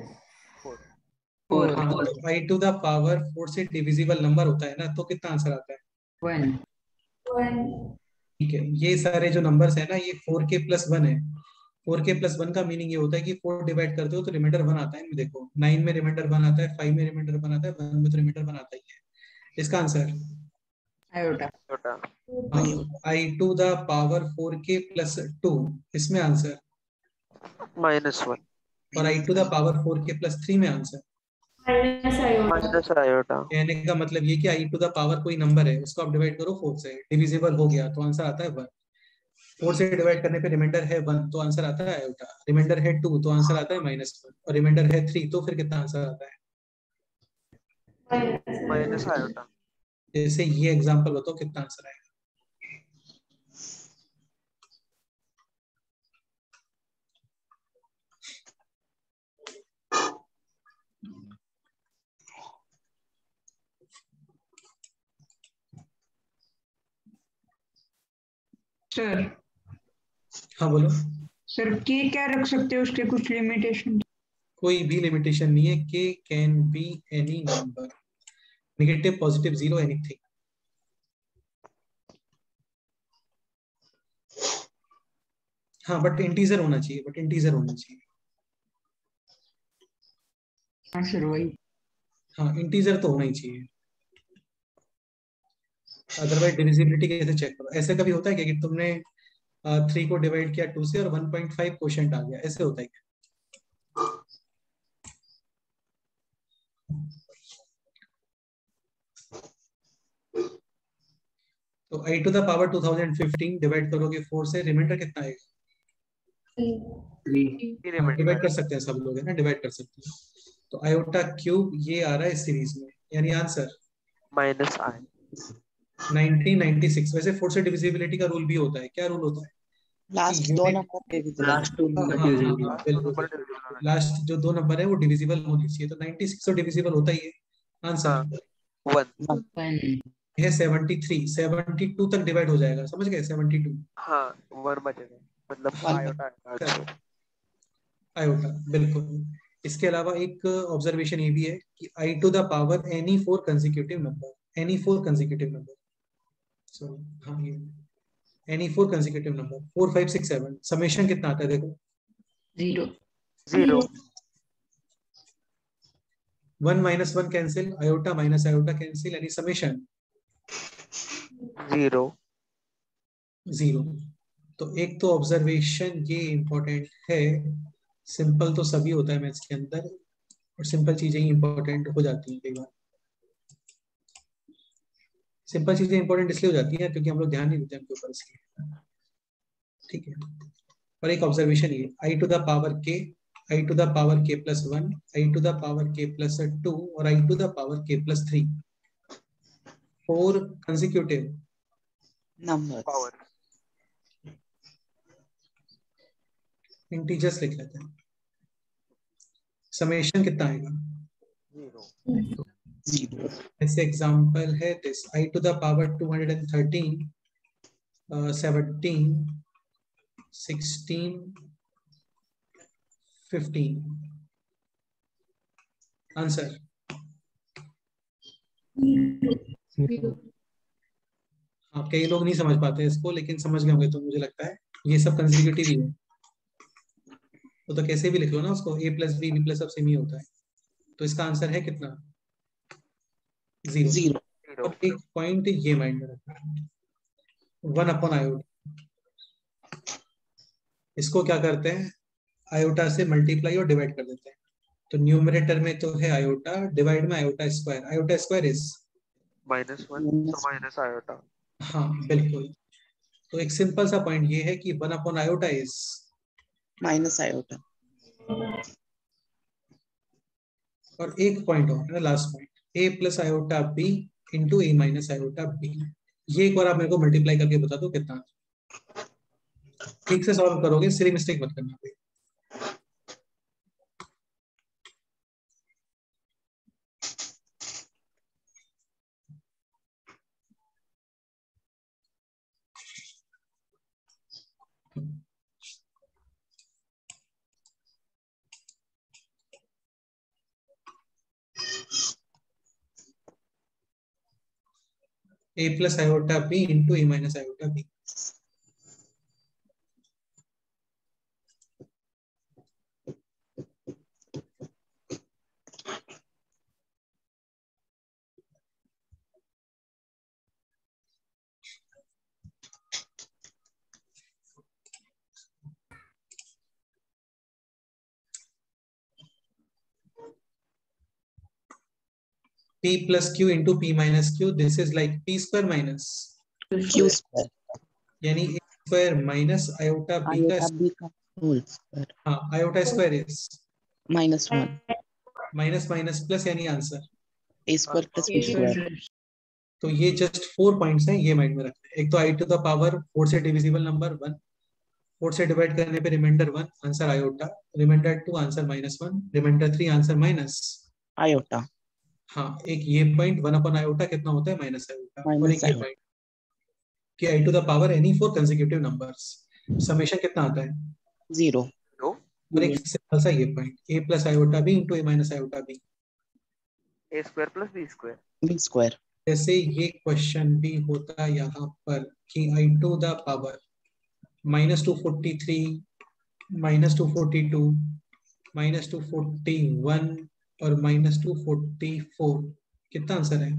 4. हाँ, तो आई टू द पावर 4 से डिविजिबल नंबर होता है ना, तो कितना आंसर आता है? 1. 1. ठीक है, ये सारे जो नंबर्स है ना, ये 4k + 1 है। 4k + 1 का मीनिंग ये होता है कि 4 डिवाइड करते हो तो रिमाइंडर 1 आता है, इनमें देखो 9 में रिमाइंडर 1 आता है, 5 में रिमाइंडर 1 आता है, 1 में तो रिमाइंडर 1 आता ही है। इसका answer iota. Iota i to the power 4k + 2, इसमें आंसर, -1 और i to the power 4k + 3 में answer. Minus iota. Minus iota. कहने का मतलब ये कि आई टू द पावर कोई नंबर है, उसको आप डिवाइड करो 4 से, डिविजिबल हो गया तो आंसर आता है 1। 4 से डिवाइड करने पे रिमाइंडर है 1 तो आंसर आता है आयोटा, रिमाइंडर है 2 तो आंसर आता है -1, और रिमाइंडर है 3 तो फिर कितना आंसर आता है? Minus iota. जैसे ये एग्जांपल बताओ कितना आंसर आएगा? सर हाँ बोलो। सर के क्या रख सकते हो, उसके कुछ लिमिटेशन? कोई भी लिमिटेशन नहीं है। के can be any number, negative, positive, zero, anything. हाँ बट इंटीजर होना चाहिए, बट इंटीजर होना चाहिए। हाँ सर वही। हाँ इंटीजर तो होना ही चाहिए, अदरवाइज डिविजिबिलिटी कैसे चेक करो? ऐसे कभी होता है क्या कि तुमने 3 को डिवाइड किया 2 से और 1.5 क्वोशंट आ गया, ऐसे होता है क्या? तो i to the power 2015 divide करोगे 4 से, रिमाइंडर कितना आएगा? 3 हाँ डिवाइड कर रिमाइंडर। सकते हैं सब लोग, है ना, डिवाइड कर सकते हैं। तो आयोटा क्यूब ये आ रहा है सीरीज में, यानी आंसर माइनस आई। 1996। वैसे 4 से डिविजिबिलिटी का रूल भी होता है, क्या रूल होता है? लास्ट दो नंबर डिविजिबल। लास्ट टू हाँ नंबर हाँ डिविजिबल। हाँ बिल्कुल नंबर बिल्कुल। डिविजिबल होना लास्ट जो 2 नंबर है वो डिविजिबल होनी चाहिए, तो 96 तो डिविजिबल होता ही है। चाहिए। आंसर हाँ 1। 1। है 73, 72 तक डिवाइड हो जाएगा, समझ गए? 72 हाँ 1 बचेगा, मतलब वन आयोटा आएगा। आयोटा, बिल्कुल। इसके अलावा एक ऑब्जर्वेशन ये भी है कि i to the power any 4 consecutive number, any 4 consecutive number, sorry हाँ ये एनी 4 कंसेक्यूटिव नंबर 4 5 6 7, समेशन कितना आता है देखो? 0। 0। 1 minus 1 cancel, iota minus iota cancel, यानी समेशन 0। 0। तो एक तो ऑब्जर्वेशन ये इंपॉर्टेंट है, सिंपल तो सभी होता है मैथ्स के अंदर, और सिंपल चीजें ही इंपॉर्टेंट हो जाती हैं कई बार। सिंपल चीजें इंपॉर्टेंट इसलिए हो जाती हैं क्योंकि हम लोग ध्यान नहीं देते उनके ऊपर, इसलिए। ठीक है। और एक ऑब्जर्वेशन ये, आई to the power k, i to the power k plus 1, i to the power k plus 2 और i to the power k plus 3, 4 consecutive numbers. Power integers लिख लेते हैं। समेशन कितना आएगा? 0। 0। ऐसे एग्जांपल है this, i to the power 213, 17, 16, 15। Answer हाँ, कई लोग नहीं समझ पाते इसको, लेकिन समझ गए होंगे तो मुझे लगता है ये सब कंसेक्यूटिव ही है। तो कैसे भी लिख लो ना उसको, a प्लस बी प्लस सब सेम ही होता है। तो इसका आंसर है कितना? 0। 0। और एक पॉइंट ये माइंड में रखना है, 1 अपॉन आयोटा, इसको क्या करते हैं, आयोटा से मल्टीप्लाई और डिवाइड कर देते हैं। तो न्यूमरेटर में तो है आयोटा, डिवाइड में iota square, iota square is -1 तो माइनस आयोटा। हाँ बिल्कुल। तो एक सिंपल सा पॉइंट ये है कि 1 upon iota is minus iota. और एक पॉइंट और है, last point, a plus iota b into A minus iota b। ये एक बार आप मेरे को मल्टीप्लाई करके बता दो कितना। ठीक से सॉल्व करोगे, सिली मिस्टेक मत करना कोई। a plus iota b into A minus iota b। p plus q into p minus q, this is like p square minus q square. यानी a square minus iota b का iota b का whole square. हाँ iota square is -1 minus minus plus, यानी answer a square plus b square. तो ये just 4 points हैं, ये mind में रखते हैं। एक तो आई टू द पावर 4 से डिविजिबल नंबर 1, 4 से डिवाइड करने पे reminder 1 answer iota, reminder 2 answer -1, reminder 3 answer minus iota. हाँ। एक ये पॉइंट 1 अपॉन आयोटा कितना होता है? Minus iota. और एक माइनस ये आयोटा। पॉइंट, कि i to the power any for consecutive numbers summation कितना आता है 0. नो और एक सिंपल सा ये point a plus iota b into a minus iota b a square plus b square B square. जैसे ये क्वेश्चन भी होता यहाँ पर कि i to the power -243 -242 -241 और -244 कितना आंसर है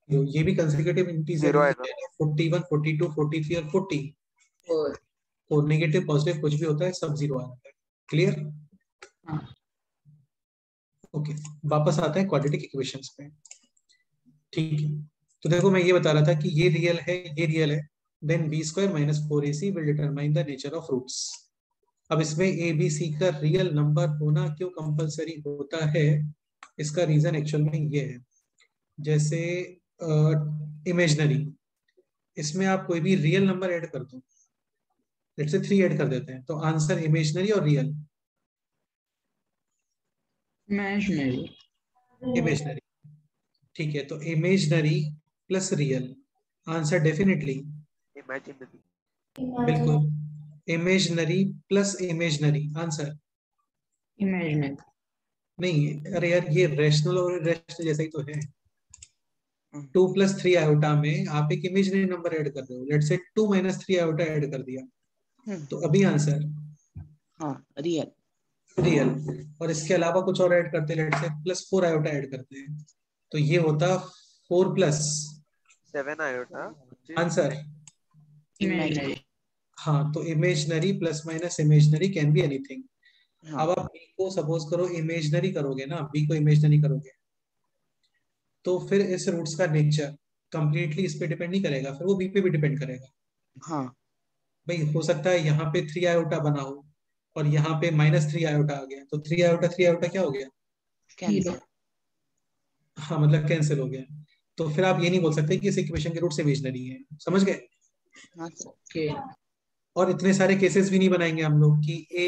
ये भी कंसेक्यूटिव इंटीजर जीरो आएगा 41 42 43 और 40 और नेगेटिव पॉजिटिव कुछ भी होता है सब जीरो आ जाता है क्लियर ओके वापस आता है क्वाड्रेटिक इक्वेशंस पे ठीक है तो देखो मैं ये बता रहा था कि ये रियल है then b square minus 4ac will determine the nature of roots अब इसमें a b c का रियल नंबर होना क्यों कंपलसरी होता है इसका रीजन एक्चुअल में ये है जैसे इमेजिनरी इसमें आप कोई भी रियल नंबर ऐड कर दो लेट्स से 3 ऐड कर देते हैं तो आंसर इमेजिनरी और रियल इमेजिनरी ठीक है तो imaginary plus real answer definitely imaginary बिल्कुल इमेजिनरी प्लस इमेजिनरी आंसर नहीं अरे यार ये रैशनल और इरेशनल जैसा ही तो है 2 + 3 आयोटा में आप एक इमेजिनरी नंबर ऐड कर रहे हो लेट्स से 2 - 3 आयोटा ऐड कर दिया तो अभी आंसर हाँ रियल रियल और इसके अलावा कुछ और ऐड करते हैं लेट्स से +4 आयोटा ऐड करते हैं तो ये होता 4 + 7 आयोटा आंसर इमेजिनरी. हाँ तो imaginary plus minus imaginary can be anything हाँ अब आप बी को सपोज करो इमेजिनरी करोगे ना बी को इमेजिनरी करोगे तो फिर इस रूट्स का नेचर कंप्लीटली इस पे डिपेंड नहीं करेगा फिर वो बी पे भी डिपेंड करेगा हाँ भाई हो सकता है यहाँ पे 3 आयोटा बना हो और यहाँ पे -3 आयोटा आ गया तो 3 आयोटा क्या हो गया कैंसिल. हाँ मतलब कैंसिल हो गया तो फिर आप ये नहीं बोल सकते कि इस इक्वेशन के रूट्स इमेजिनरी है समझ गए हाँ सर. और इतने सारे केसेस भी नहीं बनाएंगे हम लोग कि ए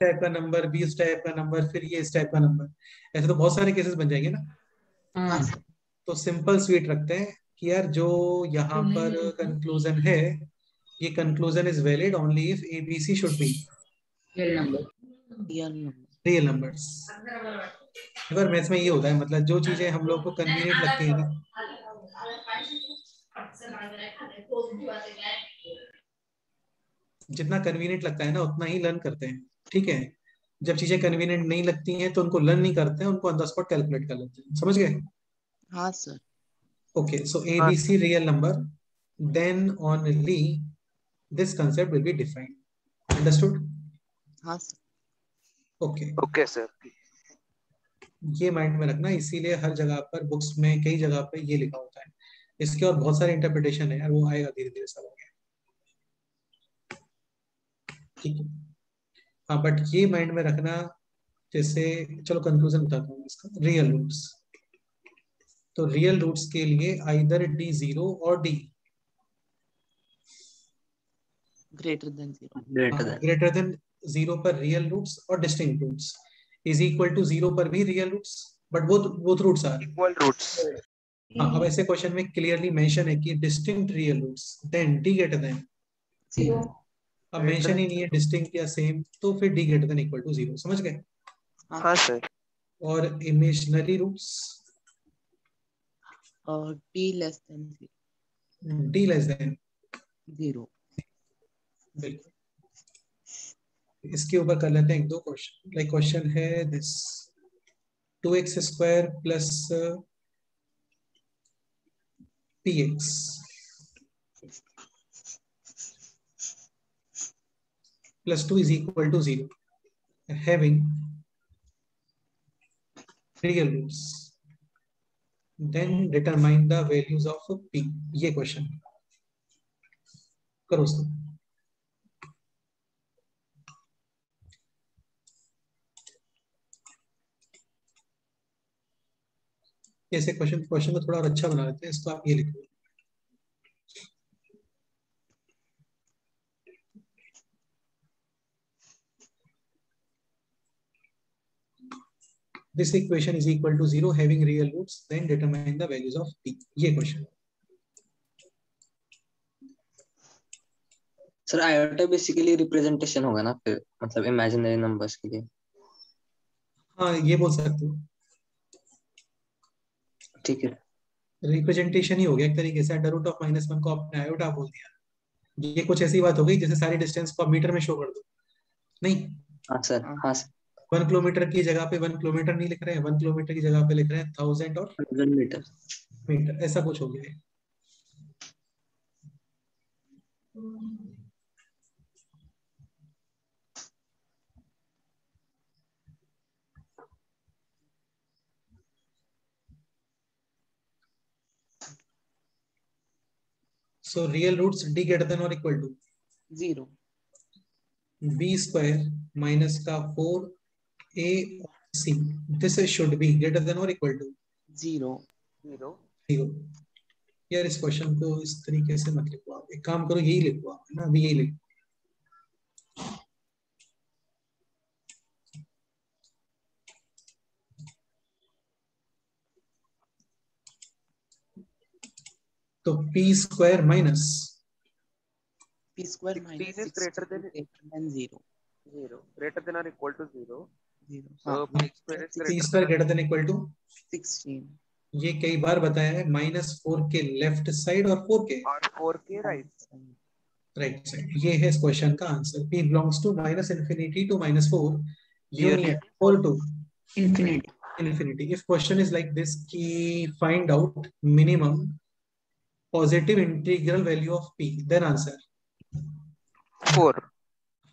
टाइप का नंबर बी इस टाइप का नंबर फिर ये इस टाइप का नंबर ऐसे तो बहुत सारे केसेस बन जाएंगे ना हाँ सर. तो सिंपल स्वीट रखते हैं कि यार जो यहाँ पर कंक्लूजन है ये conclusion is valid only if A B c should be real number. Real numbers अगर मैथ्स में ये होता है मतलब जो चीजें हम लोग को कन्वीनियंट लगती है ना जितना कन्वीनियंट लगता है ना उतना ही लर्न करते हैं ठीक है जब चीजें कन्वीनियंट नहीं लगती हैं तो उनको लर्न नहीं करते हैं उनको ऑन द स्पॉट कैलकुलेट कर लेते हैं समझ गए हाँ sir. Okay so a B c real number then only this concept will be defined understood हाँ सर. ओके ओके सर ये माइंड में रखना इसीलिए हर जगह पर बुक्स में कई जगह पे ये लिखा होता है इसके और बहुत सारे इंटरप्रिटेशन है यार वो आएगा धीरे धीरे सब आगे ठीक है हाँ बट ये माइंड में रखना जैसे चलो कंक्लूजन बताता हूँ इसका रियल रूट्स तो रियल रूट्स के लिए आइदर डी 0 और D greater than 0. Greater than 0 पर रियल रूट्स और distinct roots is equal to 0 पर भी real roots but both roots are equal roots हाँ अब ऐसे क्वेश्चन में क्लियरली मेंशन है कि distinct real roots then D greater than 0. अब मेंशन ही नहीं है डिस्टिंक्ट या सेम तो फिर D greater than equal to 0 समझ गए हाँ सर और इमेजिनरी रूट्स और D less than D less then 0. बिल्कुल इसके ऊपर कर लेते हैं एक दो क्वेश्चन लाइक क्वेश्चन है this 2x² plus px plus 2 is equal to 0 having real roots then determine the values of p ये क्वेश्चन करो उसको ऐसे क्वेश्चन को थोड़ा और अच्छा बना लेते हैं इसको आप ये लिखो this equation is equal to 0 having real roots then determine the values of p ये question sir iota basically representation होगा ना फिर, मतलब इमेजिनरी नंबर्स के लिए। हाँ ये बोल सकते हो, ठीक है। रिप्रेजेंटेशन ही हो गया एक तरीके से। अंडर रूट ऑफ -1 को आपने आयोटा बोल दिया। ये कुछ ऐसी बात हो गई जैसे सारी डिस्टेंस को आप मीटर में शो कर दो। नहीं, हाँ सर, हाँ सर। 1 किलोमीटर की जगह पे 1 किलोमीटर नहीं लिख रहे हैं, 1 किलोमीटर की जगह पे लिख रहे हैं 1000 और 1000 मीटर। मीटर, ऐसा कुछ हो गया है। So real roots d greater than or equal to 0. b square minus का 4a c, this should be greater than or equal to 0. 0 0। यार इस क्वेश्चन को इस तरीके से मत लिखो आप, एक काम करो यही लिखो आप, है ना, अभी यही लिखो। तो p square minus P square 16 minus is 16 greater than greater than 0. 0, greater than or equal to 0, 0. so हाँ, p square is p greater square than greater than equal to 16. ये कई बार बताया है, -4 के लेफ्ट साइड और 4 के और 4 के राइट राइट साइड। ये है इस क्वेश्चन का answer. p belongs to -∞ to -4 union 4 to infinity. infinity। if question is like this कि find out minimum positive integral value of p, then answer 4।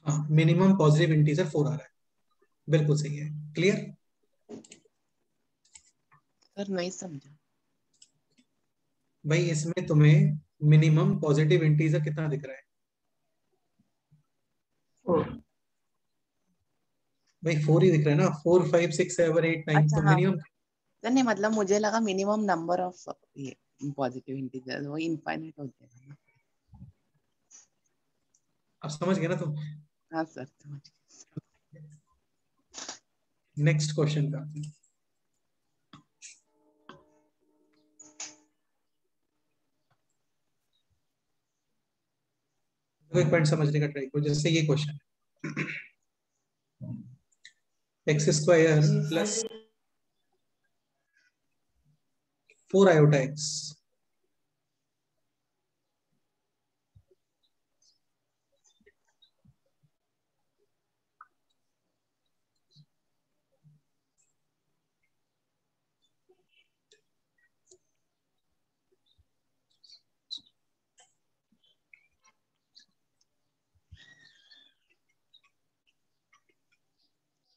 हाँ, मिनिमम पॉजिटिव इंटीजर 4 आ रहा है, बिल्कुल सही है। क्लियर? सर नहीं समझा। भाई इसमें तुम्हें मिनिमम पॉजिटिव इंटीजर कितना दिख रहा है? 4. भाई 4 ही दिख रहा है ना, 4 5 6 7 8 9, अच्छा तो हाँ, मिनिमम। सर नहीं मतलब मुझे लगा मिनिमम नंबर ऑफ ये पॉजिटिव इंटीजर वो इनफाइनाइट हो जाएगा ना। अब समझ गए ना तुम? हाँ सर समझ गए। नेक्स्ट क्वेश्चन का एक पॉइंट समझने का ट्राई करो। जैसे ये question x square plus 4 iota x,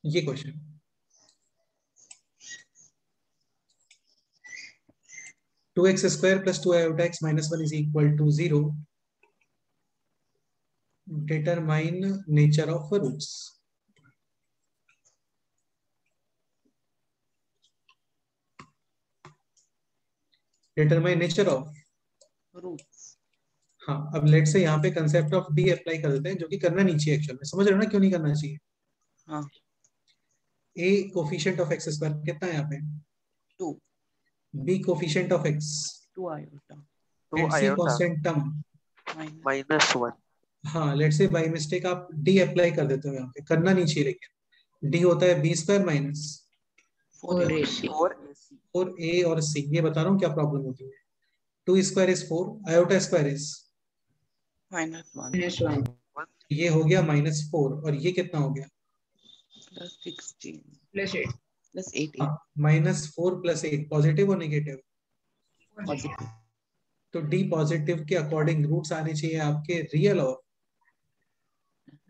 ये question 2x square plus 2 iota x minus 1 is equal to 0, determine nature of roots. Determine nature of roots. हाँ, अब लेट से यहाँ पे कंसेप्ट ऑफ डी अप्लाई कर देते हैं, जो कि करना नहीं चाहिए एक्चुअल में। समझ रहे हो ना क्यों नहीं करना चाहिए? हाँ a coefficient of x square कितना है यहाँ पे? 2 b coefficient of x 2 iota 2 and c iota constant term. -1। हाँ, लेट से बाय मिस्टेक आप d अप्लाई कर देते हो यहाँ पे, करना नहीं चाहिए, लेकिन d होता है b square minus 4 AC. 4ac 4a और c। ये बता रहा हूँ क्या प्रॉब्लम होती है। 2 square is 4, iota square is -1 -1. ये हो गया -4, और ये कितना हो गया? प्लस 16 +8. प्लस 18 हाँ, -4 + 8 पॉजिटिव और नेगेटिव? पॉजिटिव। तो डी पॉजिटिव के अकॉर्डिंग रूट्स आने चाहिए आपके रियल और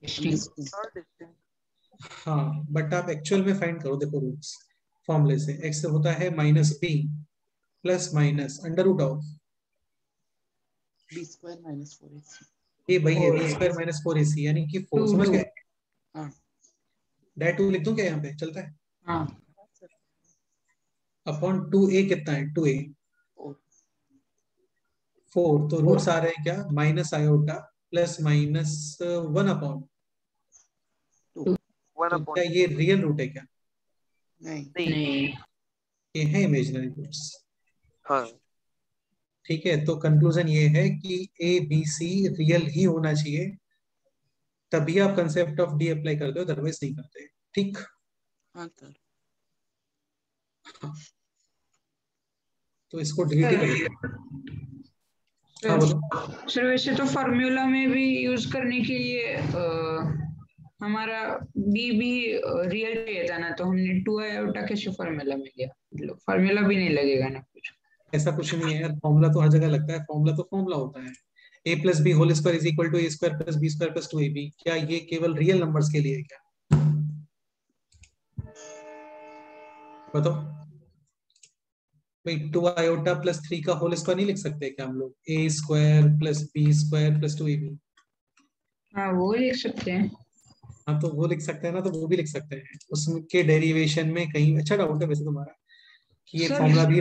Distinct. और डिस्टिंक्ट। हाँ, बट आप एक्चुअल में फाइंड करो। देखो रूट्स फॉर्मूले से x होता है -b plus minus under root of b square minus 4ac। ये भाई है 4 b स्क्वायर माइनस 4ac, यानी कि 4। 2 समझ 2. गए? हाँ डायरेक्ट 2 लिख दूं क्या यहाँ पे? चलता है? हाँ. अपॉन 2a कितना है? 2a 4, तो रूट्स आ रहे हैं क्या? माइनस आयोटा प्लस -1 अपॉन 2 1 तो अपॉन क्या ये रियल रूट है क्या? नहीं नहीं। ये है इमेजिनरी रूट्स। हाँ, ठीक है, तो कंक्लूजन ये है कि a b c रियल ही होना चाहिए तभी आप कंसेप्ट ऑफ डी अप्लाई करते हो, अदरवाइज नहीं करते। ठीक, हाँ सर। तो इसको डिलीट ही कर देते हैं। हाँ बोलो। सर वैसे तो फॉर्मूला में भी यूज करने के लिए हमारा बी भी रियल चाहिए था ना, तो हमने 2 आयोटा कैसे फॉर्मूला में लिया, मतलब फॉर्मूला भी नहीं लगेगा ना कुछ। ऐसा कुछ नहीं है यार, फॉर्मूला तो हर जगह लगता है, फॉर्मूला तो फॉर्मूला होता है। a plus b whole square is equal to a square plus b square plus 2ab। क्या ये केवल रियल नंबर्स के लिए है क्या? बताओ भाई, 2 आयोटा प्लस 3 का होल स्क्वायर नहीं लिख सकते क्या हम लोग? A square plus b square plus 2ab। हाँ वो लिख सकते हैं। हाँ तो वो लिख सकते हैं ना, तो वो भी लिख सकते हैं। उसके डेरिवेशन में कहीं अच्छा डाउट है वैसे तुम्हारा कि ये सर फॉर्मूला भी।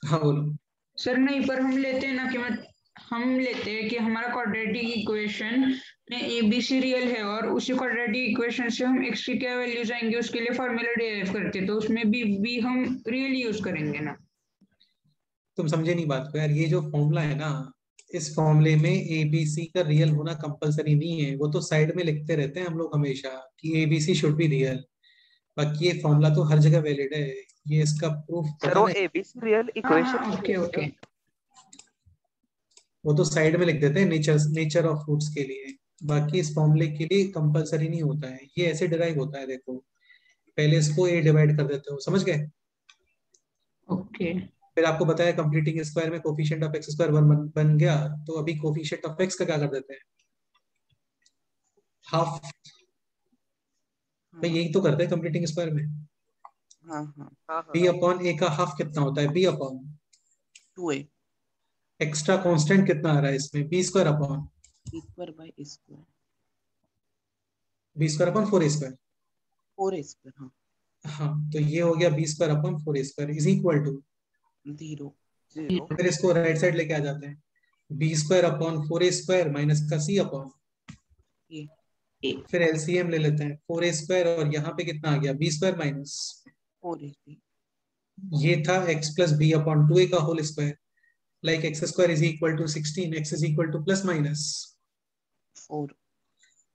हाँ बोलो। सर नहीं, पर हम लेते हैं ना कि हम लेते हैं कि हमारा क्वाड्रेटिक इक्वेशन में ए बी सी रियल है, और उसी क्वाड्रेटिक इक्वेशन से हम एक्स की क्या वैल्यूज आएंगे उसके लिए फॉर्मूला डिराइव करते हैं, तो उसमें भी हम रियल यूज करेंगे ना। तुम समझे नहीं बात को यार, ये जो फॉर्मूला है ना, इस फॉर्मूले में एबीसी का रियल होना कंपलसरी नहीं है। वो तो साइड में लिखते रहते हैं हम लोग हमेशा कि एबीसी शुड बी रियल। बाकी ये फॉर्मूला तो हर जगह वैलिड है। ये इसका प्रूफ सर पता वो ना, एबीसी रियल हाँ इक्वेशन हाँ, ओके ओके। वो तो साइड में लिख देते हैं नेचर ऑफ फ्रूट्स के लिए। बाकी इस फॉर्मूले के लिए कंपलसरी नहीं होता है, ये ऐसे डिराइव होता है। देखो पहले इसको ए डिवाइड कर देते हो, समझ गए? ओके फिर आपको बताया कंप्लीटिंग स्क्वायर में कोफिशिएंट ऑफ एक्स स्क्वायर 1 बन गया, तो अभी कोफिशिएंट ऑफ एक्स का क्या कर देते हैं? हाफ। भाई हाँ यही तो करते हैं कंप्लीटिंग स्क्वायर में। हाँ हाँ। हाँ बी हाँ अपॉन ए का हाफ कितना होता है? B upon 2a extra constant कितना आ रहा है इसमें? B square upon b square by a square b square upon 4 square. 4a square। हाँ हाँ तो ये हो गया b square upon 4 square is equal to. 0। Zero. फिर इसको राइट साइड लेके आ जाते हैं, b square upon 4 square minus का सी अपॉन। a फिर एलसीएम ले लेते हैं, 4 स्क्वायर और यहाँ पे कितना आ गया? बी स्क्वायर माइनस 4ab ये था x plus B upon 2a का whole square. Like x square is equal to 16, x is equal to plus minus. 4।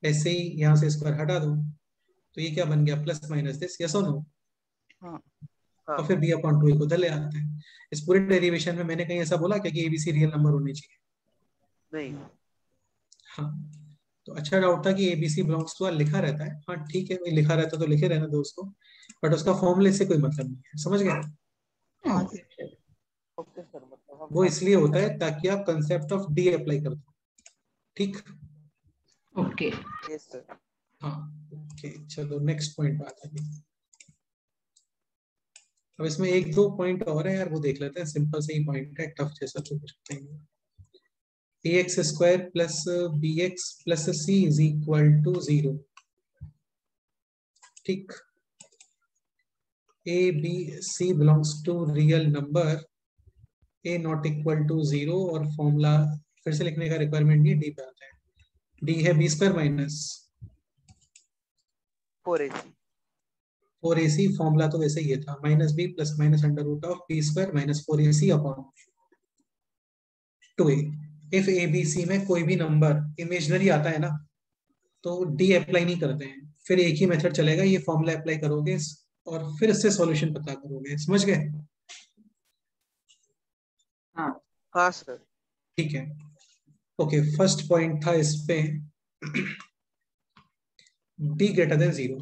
ऐसे ही यहाँ से स्क्वायर हटा दो, तो ये क्या बन गया? प्लस माइनस दिस, यस और नो? हाँ हाँ और फिर बी अपॉन 2a को उधर ले आते हैं। इस पूरे डेरिवेशन में मैंने कहीं ऐसा बोला क्या कि एबीसी रियल नंबर होने चाहिए? नहीं। हाँ तो अच्छा डाउट था कि एबीसी बिलोंग्स टू आर लिखा रहता है। हाँ ठीक है, वही लिखा रहता तो लिखे रहना दो उसको, बट उसका फॉर्मूले से कोई मतलब नहीं है, समझ गए? हाँ ओके। ओके सर, मतलब हम वो इसलिए होता है ताकि आप कंसेप्ट ऑफ डी अप्लाई कर दो। ठीक। Okay yes sir. हाँ ओके, चलो नेक्स्ट पॉइंट पे आते हैं। अब इसमें एक दो पॉइंट और है यार, वो देख लेते हैं। सिंपल से ही पॉइंट है, टफ जैसा तो कुछ नहीं है। ax square plus bx plus c is equal to 0। ठीक, a b c belongs to real number, a not equal to 0। और फॉर्मूला फिर से लिखने का रिक्वायरमेंट नहीं, डी पे आता है। डी है b square minus 4ac। 4ac। Formula तो वैसे ही था, minus B plus minus under root of B square minus 4ac upon 2a। If ABC में कोई भी नंबर इमेजनरी आता है ना, तो डी अप्लाई नहीं करते हैं, फिर एक ही मेथड चलेगा, ये फॉर्मूला अप्लाई करोगे और फिर इससे सॉल्यूशन पता करोगे। समझ गए? हाँ हाँ सर। ठीक है ओके। फर्स्ट पॉइंट था इस पे D greater than 0,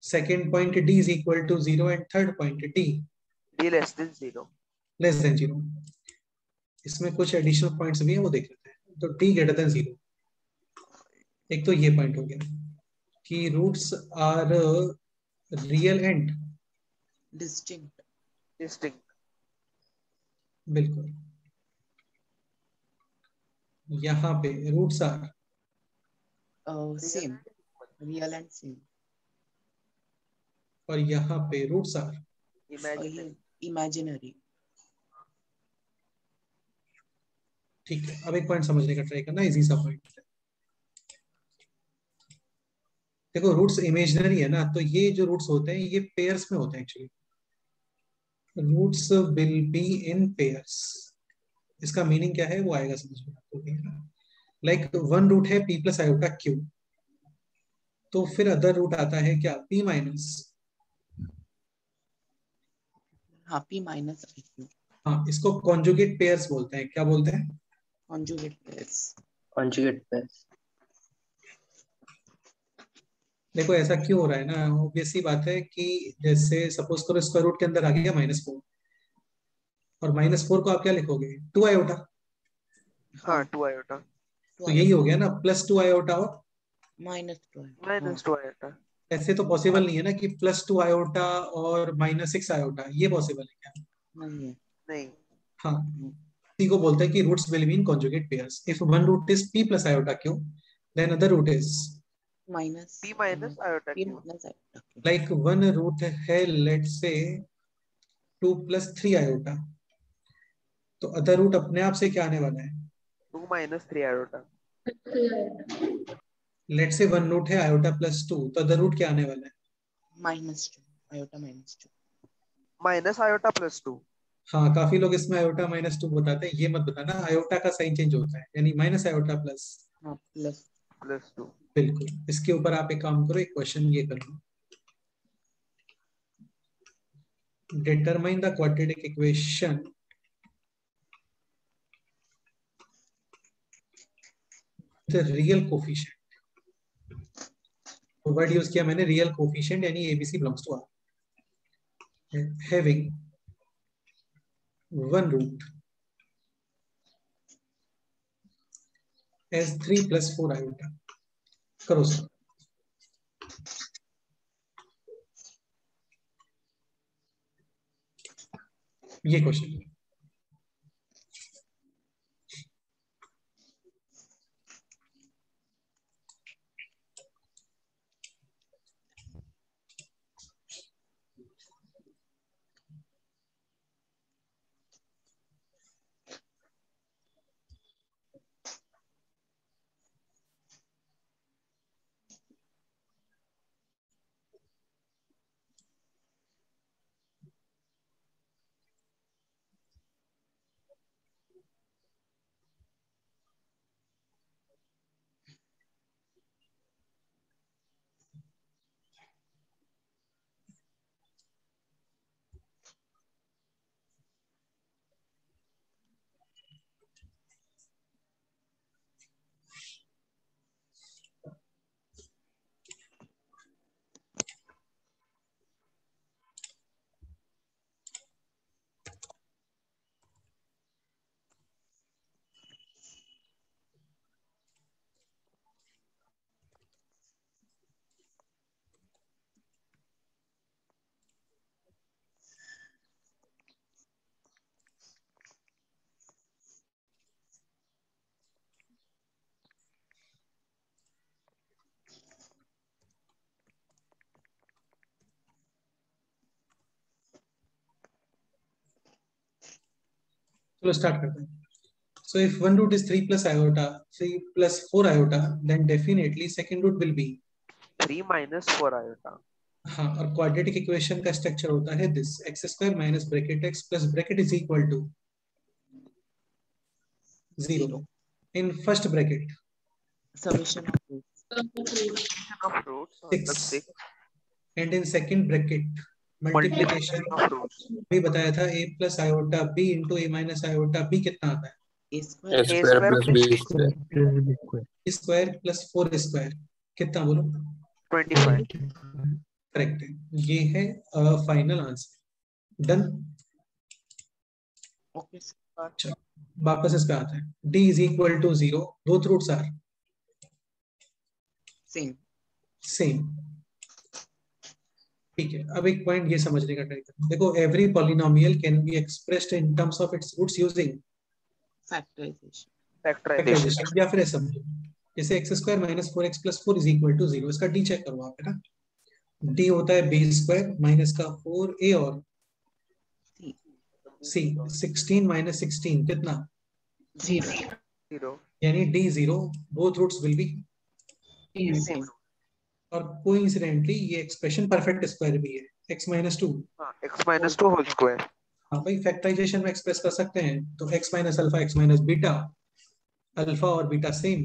second point D is equal to 0 and third point D D less then 0। लेस देन 0। इसमें कुछ एडिशनल पॉइंट्स भी हैं, वो देख लेते हैं। तो डी ग्रेटर देन 0, एक तो ये पॉइंट हो गया कि roots are real and distinct. Distinct. बिल्कुल। यहाँ पे roots are same. Real and same. और यहाँ पे रूट्स आर इमेजिनरी। इमेजिनरी। ठीक है। अब एक पॉइंट समझने का ट्राई करना, इजी सा पॉइंट है। देखो रूट्स इमेजिनरी है ना, तो ये जो रूट्स होते हैं ये पेयर्स में होते हैं actually. Roots will be in pairs. इसका मीनिंग क्या है वो आएगा समझ में आपको। लाइक वन रूट है p प्लस आयोटा q, तो फिर अदर रूट आता है क्या, p माइनस, हाँ p माइनस iq हाँ इसको कॉन्जुगेट पेयर्स बोलते हैं, क्या बोलते हैं, conjugate pairs. Conjugate pairs. देखो ऐसा क्यों हो रहा है ना, ऑब्वियस सी बात है कि जैसे सपोज करो स्क्वायर रूट के अंदर आ गया -4, और -4 को आप क्या लिखोगे, 2 आयोटा, हाँ 2 आयोटा तो यही हो गया ना, +2 आयोटा और -2 -2 आयोटा। ऐसे तो पॉसिबल नहीं है ना कि +2 आयोटा और -6 आयोटा, ये पॉसिबल है क्या, नहीं है. नहीं, हाँ इसी को बोलते हैं कि roots will be in conjugate pairs. If one root is p plus iota q, then other root is minus p minus iota p q. Minus iq. Like one root है लेट्स से 2 + 3 आयोटा, तो other route अपने आप से क्या आने वाला है, 2 - 3 iota. Let's say one root है आयोटा +2, तो अदर रूट क्या आने वाला है, -2 iota -2. Minus iota +2। हाँ काफी लोग इसमें आयोटा -2 बताते हैं, ये मत बताना, आयोटा का साइन चेंज होता है, यानी माइनस आयोटा प्लस, हाँ प्लस +2। बिल्कुल। इसके ऊपर आप एक काम करो, एक क्वेश्चन ये करो, determine the quadratic equation the real coefficient, तो वर्ड यूज किया मैंने रियल कोफिशिएंट, यानी ABC belongs to R, having one root as 3 + 4 iota, करो सर। ये क्वेश्चन है, चलो स्टार्ट करते हैं। So if one root is 3 + iota, 3 + 4 iota, then definitely second root will be, 3 - 4 iota. हाँ, और क्वाड्रेटिक इक्वेशन का स्ट्रक्चर होता है this, x² - bracket x plus bracket is equal to 0 in first bracket summation of roots. Of roots मतलब 6 6 and in second bracket multiplication, multiplication of roots. भी बताया था a + iota b * a - iota b कितना आता है, A square a square square plus b square square plus 4 square, कितना बोलो, 25। Correct है, ये है फाइनल आंसर, डन। okay अच्छा वापस इस पे आते हैं, d = 0, both roots are same. Same, ठीक है। अब एक पॉइंट ये समझने का ट्राई करें, देखो every polynomial can be expressed in terms of its roots using Factorization. Factorization. Factorization, या फिर ऐसा समझो जैसे x² - 4x + 4 = 0, इसका d चेक करो आप, है ना, d होता है b² माइनस का 4a और c, 16 - 16 कितना, 0. 0 यानी d0, both roots will be, Same. और कोइंसिडेंटली ये एक्सप्रेशन परफेक्ट स्क्वायर भी है, x - 2, हाँ x - 2 होल स्क्वायर। हाँ भाई फैक्टराइजेशन में एक्सप्रेस कर सकते हैं, तो x - alpha x - beta, alpha और बीटा सेम,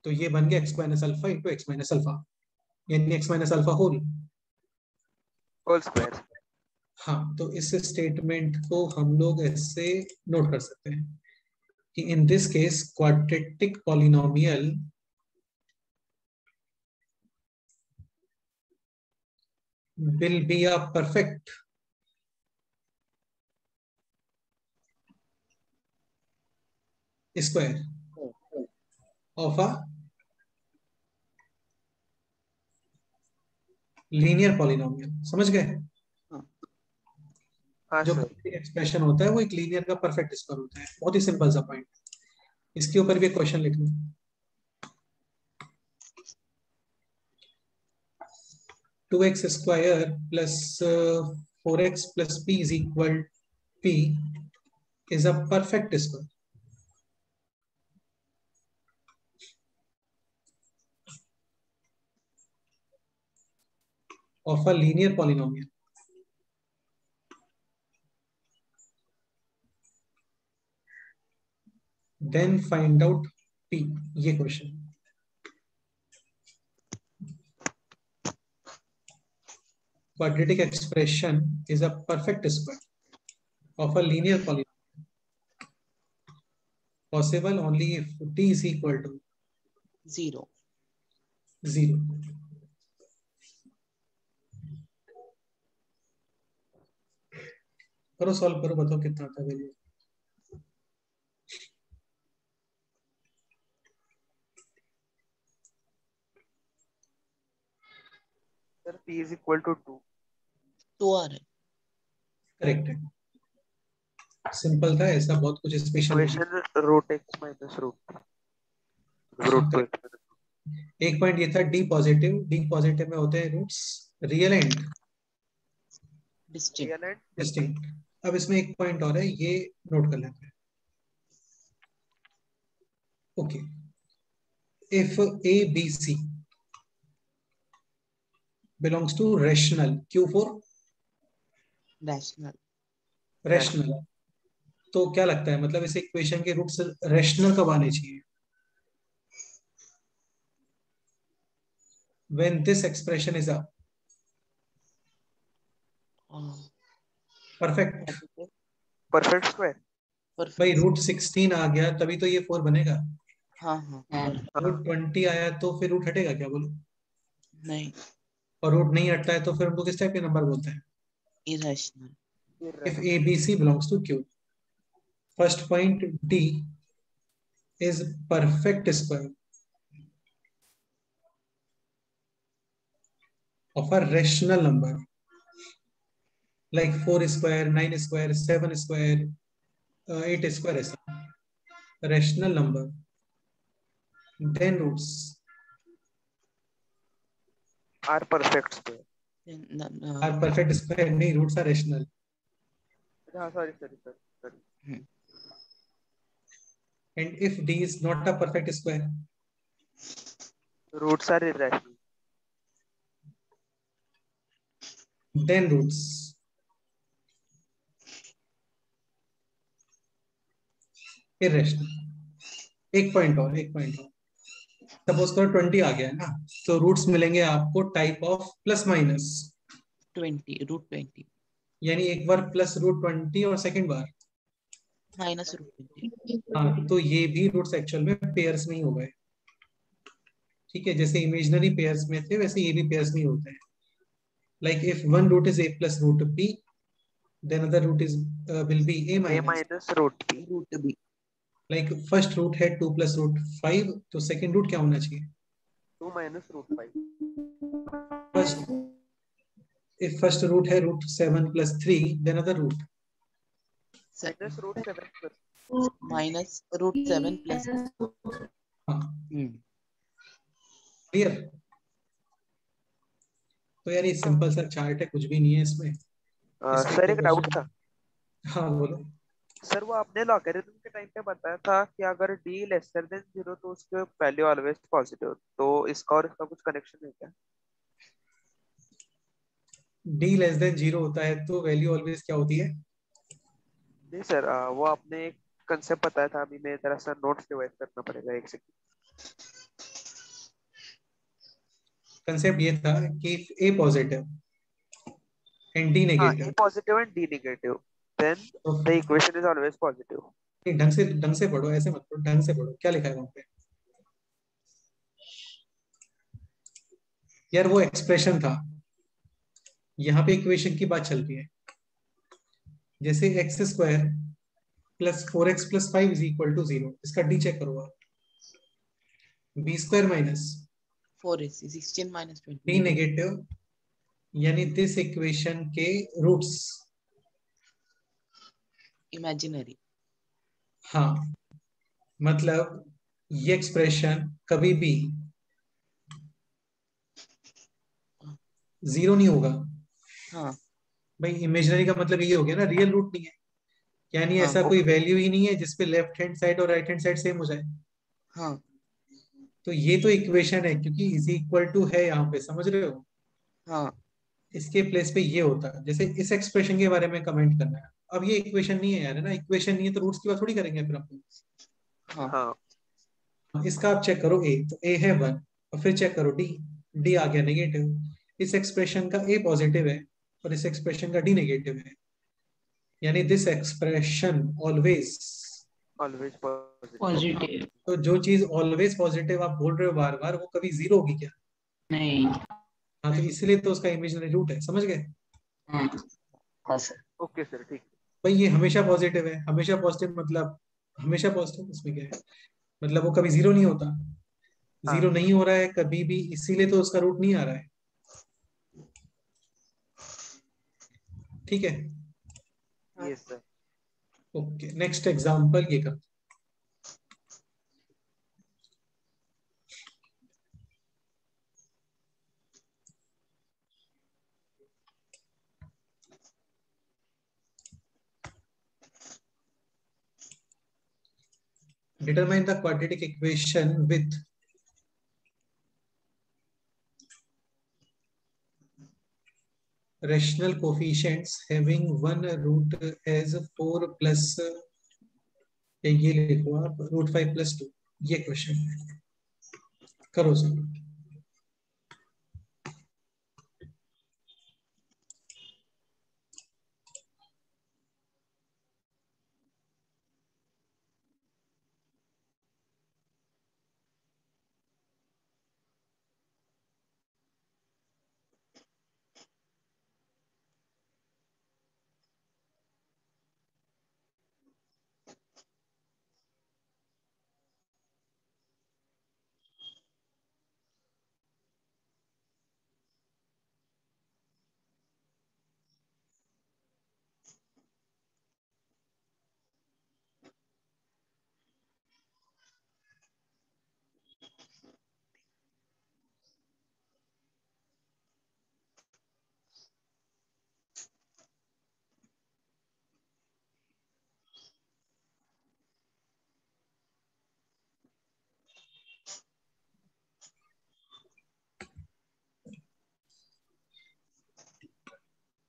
तो ये बन गया x - अल्फा * x - अल्फा, यानी x minus alpha whole. Whole square. हाँ, तो इस स्टेटमेंट को हम लोग ऐसे नोट कर सकते हैं कि in this case quadratic polynomial will be a perfect square of a linear polynomial। समझ गए? हाँ जो सर। एक्सप्रेशन होता है वो एक लीनियर का परफेक्ट स्क्वायर होता है। बहुत ही सिंपल सा पॉइंट। इसके ऊपर भी एक क्वेश्चन लिख लो। 2x square plus 4x plus p इज equal p is a perfect square of a linear polynomial। Then find out p। ये question. Quadratic expression is a perfect square of a linear polynomial possible only if t is equal to 0। 0। करो solve करो, बताओ कितना आता है value. Sir p इज equal टू 2। 2 आ रहा है। करेक्ट है। सिंपल था, ऐसा बहुत कुछ स्पेशल नहीं। Equation root x minus root 2 x। एक पॉइंट ये था डी पॉजिटिव। डी पॉजिटिव में होते हैं roots real and distinct. Real and distinct. अब इसमें एक पॉइंट और है, ये नोट कर लेते हैं। Okay, if A B C belongs to rational Q4 rational. Rational, तो क्या लगता है मतलब इस इक्वेशन के रूट्स रेशनल कब आने चाहिए? When this expression is a perfect। Perfect square. भाई परफेक्ट। रूट 16 आ गया तभी तो ये 4 बनेगा। हाँ हाँ। रूट 20 आया तो फिर रूट हटेगा क्या, बोलो? नहीं, और रूट नहीं हटता है तो फिर उनको किस टाइप के नंबर बोलते हैं? Irrational. If ABC belongs to Q, first point D is perfect square of a rational number like 4 square, 9 square, 7 square, 8 square ऐसा rational number। Then roots are perfect square. are perfect square, नहीं roots are rational। हाँ sorry sorry sorry. And if D is not a perfect square, roots are irrational. then roots irrational। एक point और suppose करो 20 आ गया है ना, तो roots मिलेंगे आपको टाइप ऑफ प्लस माइनस 20 √20 यानी एक बार प्लस √20 और सेकंड बार माइनस √20। हाँ, तो ये भी रूट्स एक्चुअल में पेयर्स में ही हो गए। ठीक है, जैसे इमेजिनरी पेयर्स में थे वैसे ये भी पेयर्स में ही होते हैं। Like if one root is a plus root p, then other root is will be a a minus। Minus root P. √b। Like first root है 2 plus root 5, तो सेकंड रूट क्या होना चाहिए? 2 minus root 5। First if first root है root 7 plus 3, then other root minus root 7 plus minus √7 plus. हाँ clear. तो यार ये सिंपल सा चार्ट है, कुछ भी नहीं है इसमें। इसके सर एक ऊपर डाउट क्वेश्चन। था। हाँ बोलो। सर वो आपने लॉगरिथम के टाइम पे बताया था कि अगर डी लेसर देन 0 तो उसके वैल्यू ऑलवेज पॉजिटिव, तो इसका और इसका कुछ कनेक्शन है क्या? d लेस देन 0 होता है तो वैल्यू ऑलवेज क्या होती है? नहीं सर, वो आपने एक कंसेप्ट बताया था, अभी मैं जरा सा नोट्स रिवाइज करना पड़ेगा, एक सेकंड। कंसेप्ट ये था कि ए पॉजिटिव एंड डी हाँ, A negative, positive and D negative, then तो the equation is always positive. ढंग से पढ़ो, ऐसे मत पढ़ो, ढंग से पढ़ो, क्या लिखा है वहां पे यार? वो एक्सप्रेशन था, यहाँ पे इक्वेशन की बात चल रही है। जैसे x square plus 4x plus 5 is equal to 0, इसका डी चेक करो आप। B square minus 4 is 16 minus 20 D negative, यानी दिस इक्वेशन के रूट्स imaginary. हाँ, मतलब ये एक्सप्रेशन कभी भी 0 नहीं होगा। हाँ भाई इमेजिनरी का मतलब ये हो गया ना, रियल रूट नहीं है, यानी हाँ ऐसा कोई वैल्यू ही नहीं है जिसपे लेफ्ट हैंड साइड और राइट हैंड साइड सेम हो जाए। हाँ तो ये तो इक्वेशन है, क्योंकि इज इक्वल टू है यहाँ पे, समझ रहे हो? हाँ इसके प्लेस पे ये होता है। जैसे इस एक्सप्रेशन के बारे में कमेंट करना है, अब ये इक्वेशन नहीं है यार, है ना, इक्वेशन नहीं है तो रूट्स की बात थोड़ी करेंगे फिर अपन। हाँ हाँ, इसका आप चेक करो, ए तो ए है 1, और फिर चेक करो डी, डी आ गया नेगेटिव। इस एक्सप्रेशन का ए पॉजिटिव है और इस एक्सप्रेशन का डी नेगेटिव है, यानी this expression always always positive. Positive तो जो चीज ऑलवेज पॉजिटिव आप बोल रहे हो बार बार, वो कभी जीरो होगी क्या? नहीं। हाँ, तो इसलिए तो उसका इमेजिनरी रूट है, समझ गए? हाँ हाँ सर। ओके सर, ठीक। भाई ये हमेशा पॉजिटिव है, हमेशा पॉजिटिव मतलब हमेशा पॉजिटिव, इसमें क्या है? मतलब वो कभी जीरो नहीं होता, जीरो हाँ, नहीं हो रहा है कभी भी, इसीलिए तो उसका रूट नहीं आ रहा है। ठीक है, yes sir. Okay, next example ये कर। Determine the quadratic equation with rational coefficients having one root as 4 plus, या ये लिखो आप रूट 5 प्लस 2। ये क्वेश्चन करो sir.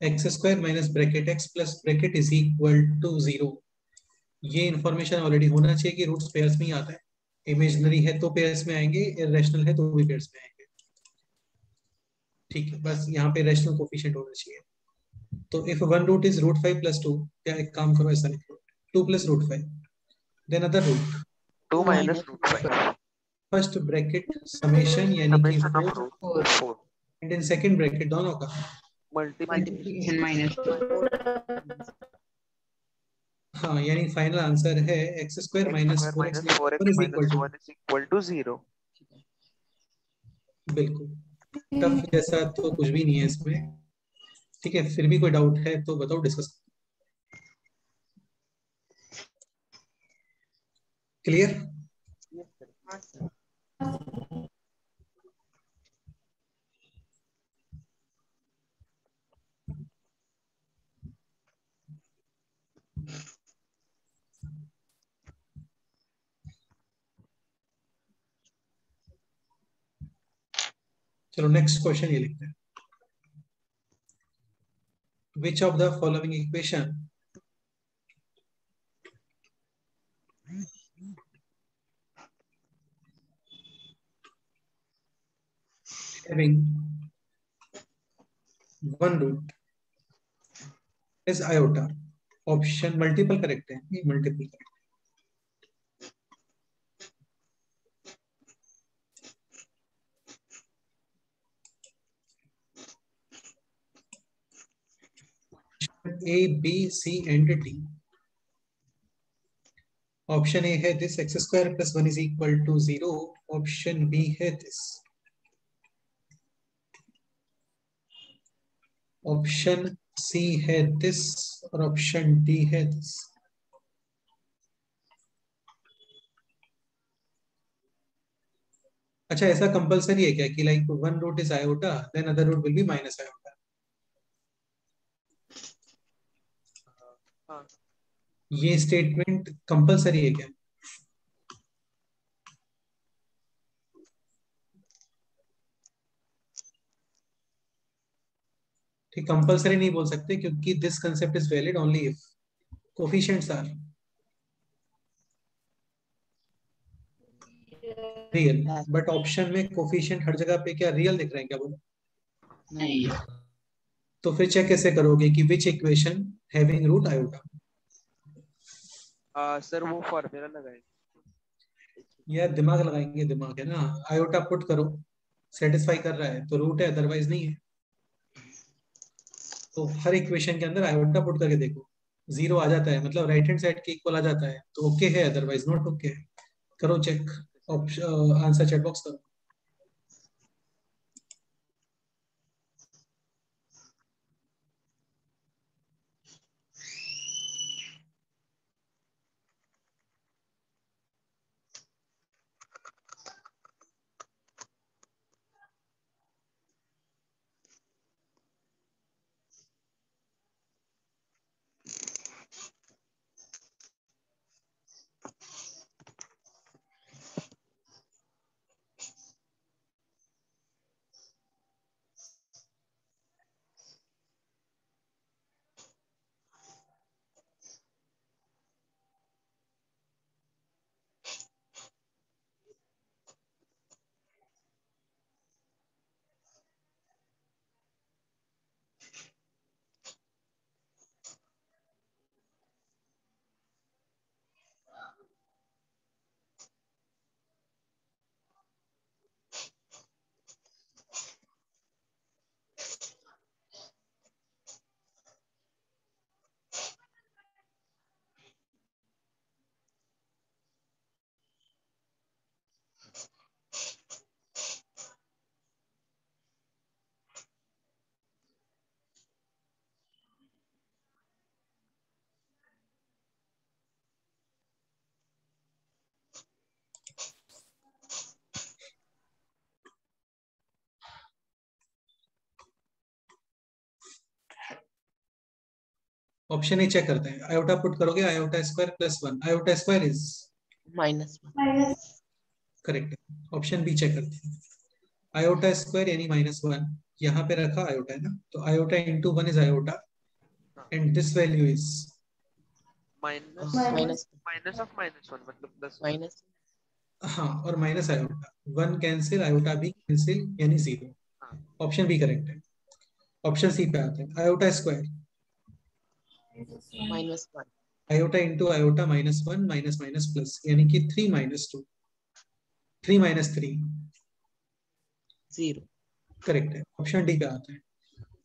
X square minus bracket x plus bracket is equal to 0। ये information already होना चाहिए कि रूट्स पेयर्स में ही आता है, इमेजिनरी है तो पेयर्स में आएंगे, इरेशनल है तो भी पेयर्स में आएंगे। ठीक है, बस यहाँ पे रैशनल कोफिशिएंट होना चाहिए। तो if one root is root 5 plus 2, क्या एक काम करो ऐसा लिखो 2 plus root 5, then other root 2 2 minus minus root root 5, 5 first bracket summation यानी कि summation of 4, root 4 4, and in second bracket दोनों का multiplication मल्टीप्लिकेशन माइनस 4 हाँ, यानी फाइनल आंसर है x square x minus square 4x minus 4x is equal minus to, 1 is equal to 0. बिल्कुल tough जैसा तो कुछ भी नहीं है इसमें। ठीक है, फिर भी कोई डाउट है तो बताओ, डिस्कस। क्लियर? हाँ सर। चलो नेक्स्ट क्वेश्चन ये लिखते हैं। Which of the following equation having one root is iota. Option multiple correct है, ये multiple correct. A, B, C and D. Option A है this x square plus 1 is equal to 0। Option B है this. Option C है this और option D है this. अच्छा, ऐसा compulsory है क्या कि like one root is iota then other root will be minus iota? हाँ ये स्टेटमेंट कंपलसरी है क्या? ठीक, कंपलसरी नहीं बोल सकते क्योंकि this concept is valid only if coefficients are real. But option में कोफिशिएंट हर जगह पे क्या रियल दिख रहे हैं क्या? बोलो। नहीं। तो फिर चेक कैसे करोगे कि which equation having root iota? Sir वो फॉर्मूला लगाएंगे। यार दिमाग लगाएंगे, दिमाग है ना। आयोटा पुट करो, सेटिस्फाई कर रहा है तो रूट है, अदरवाइज नहीं है। तो हर इक्वेशन के अंदर आयोटा पुट करके देखो, 0 आ जाता है मतलब राइट हैंड साइड के इक्वल आ जाता है तो ओके है, अदरवाइज नॉट ओके है। करो check, option answer chat box करो। ऑप्शन ए चेक करते हैं। आयोटा पुट करोगे, iota square plus 1, iota square is -1। Minus correct है। ऑप्शन बी चेक करते हैं। आयोटा स्क्वायर यानी -1, यहाँ पे रखा आयोटा है ना, तो iota into 1 is iota and this value is minus minus minus of -1 मतलब प्लस। माइनस हाँ, और माइनस आयोटा, 1 कैंसिल, आयोटा भी कैंसिल यानी 0। ऑप्शन बी करेक्ट है। ऑप्शन सी पे आते हैं। Iota square, -1 iota into iota -1 minus minus plus यानी कि 3 - 2, 3 - 3 0। करेक्ट है। ऑप्शन डी पे आते हैं।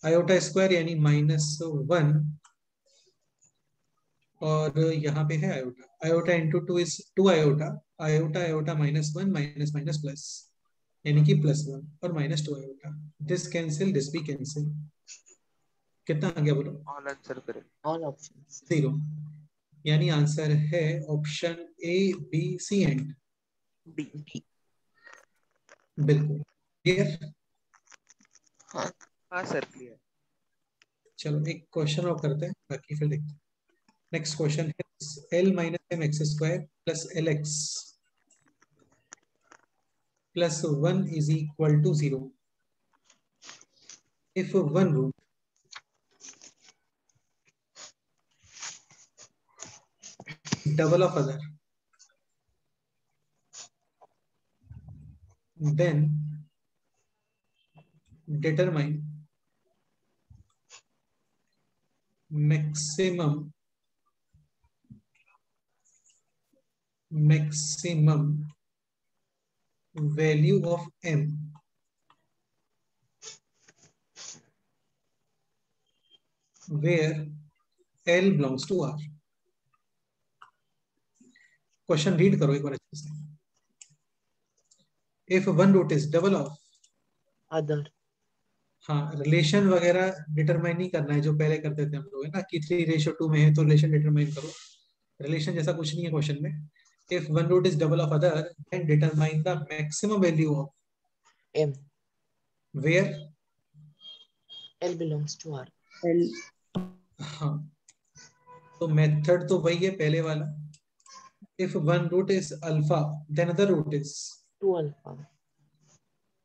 आयोटा स्क्वायर यानी -1 और यहाँ पे है iota, iota into 2 is 2 iota, iota iota -1 minus minus plus यानी कि +1 और -2 आयोटा। दिस कैंसिल, दिस भी कैंसिल। कितना आ गया बोलो? ऑल आंसर करें। ऑल ऑप्शंस 0, यानी आंसर है option A, B, C and D. D. बिल्कुल क्लियर। हाँ। हाँ सर क्लियर। चलो एक क्वेश्चन और करते हैं, बाकी फिर देखते हैं। नेक्स्ट क्वेश्चन है L - m x square plus LX plus 1 is equal to 0 if one root double of other, then determine maximum value of m where L belongs to R. Question read करो एक बार अच्छे से. If one root is double of other. हाँ, relation वगैरह determine नहीं करना है जो पहले करते थे हम लोग, है ना, कि 3:2 में है तो रिलेशन डिटरमाइन करो. रिलेशन जैसा कुछ नहीं है क्वेश्चन में. If one root is double of other, then determine the maximum value of M. where L belongs to R. हाँ, तो मेथड तो वही है पहले वाला. If one root is alpha, then other root is 2 alpha.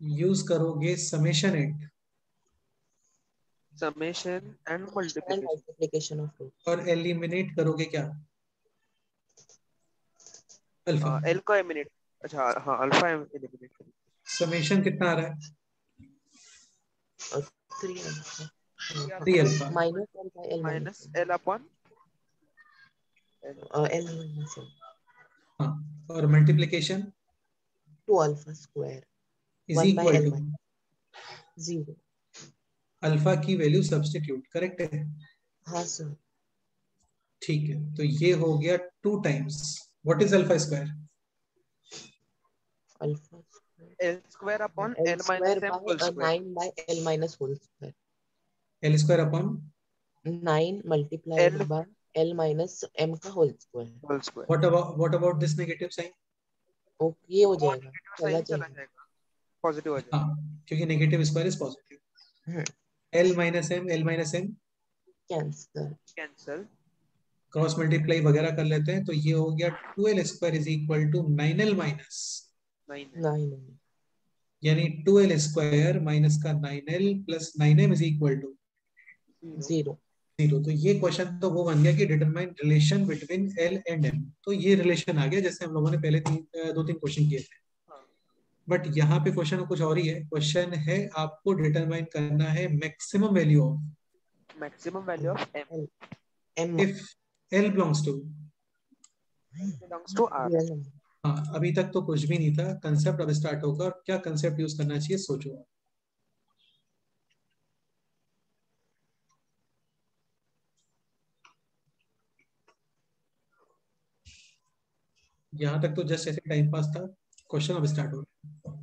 Use करोगे summation and summation and And multiplication. multiplication of root. और eliminate करोगे क्या? अल्फा. L को एलिमिनेट, अच्छा हाँ अल्फा एलिमिनेट करेंगे. समेशन कितना आ रहा है? 3 alpha. 3 alpha Minus L by L minus minus L upon L minus L. हाँ, और multiplication 2 alpha square. Is 1 by equal L to minus 0. Alpha की वैल्यू सब्स्टिट्यूट. करेक्ट है? हाँ सर. ठीक है, तो ये हो गया 2 times. What is alpha square? Alpha L square upon L L square minus M by whole square. 9 by L minus whole square. L square upon 9 multiplied L by L minus M का whole square. Whole square. What about this negative sign? Okay, ये हो जाएगा. Sign चला जाएगा, positive हो जाएगा. हाँ, क्योंकि negative square is positive. L minus M cancel. Cancel. Cross multiply वगैरह कर लेते हैं, तो ये हो गया 2l square is equal to 9l minus 9. यानी 2l स्क्वायर माइनस का 9l plus 9m is equal to 0. 0. तो ये क्वेश्चन तो वो बन गया कि determine relation between L and M. तो ये रिलेशन आ गया जैसे हम लोगों ने पहले 2-3 क्वेश्चन किए थे. बट यहाँ पे क्वेश्चन कुछ और ही है. क्वेश्चन है आपको डिटरमाइन करना है maximum value of M M इफ L belongs to belongs to R. real number. हाँ, अभी तक तो कुछ भी नहीं था. कंसेप्ट अब स्टार्ट होगा. और क्या कंसेप्ट यूज करना चाहिए सोचो. यहां तक तो जस्ट ऐसे टाइम पास था. क्वेश्चन अब स्टार्ट हो रहा है.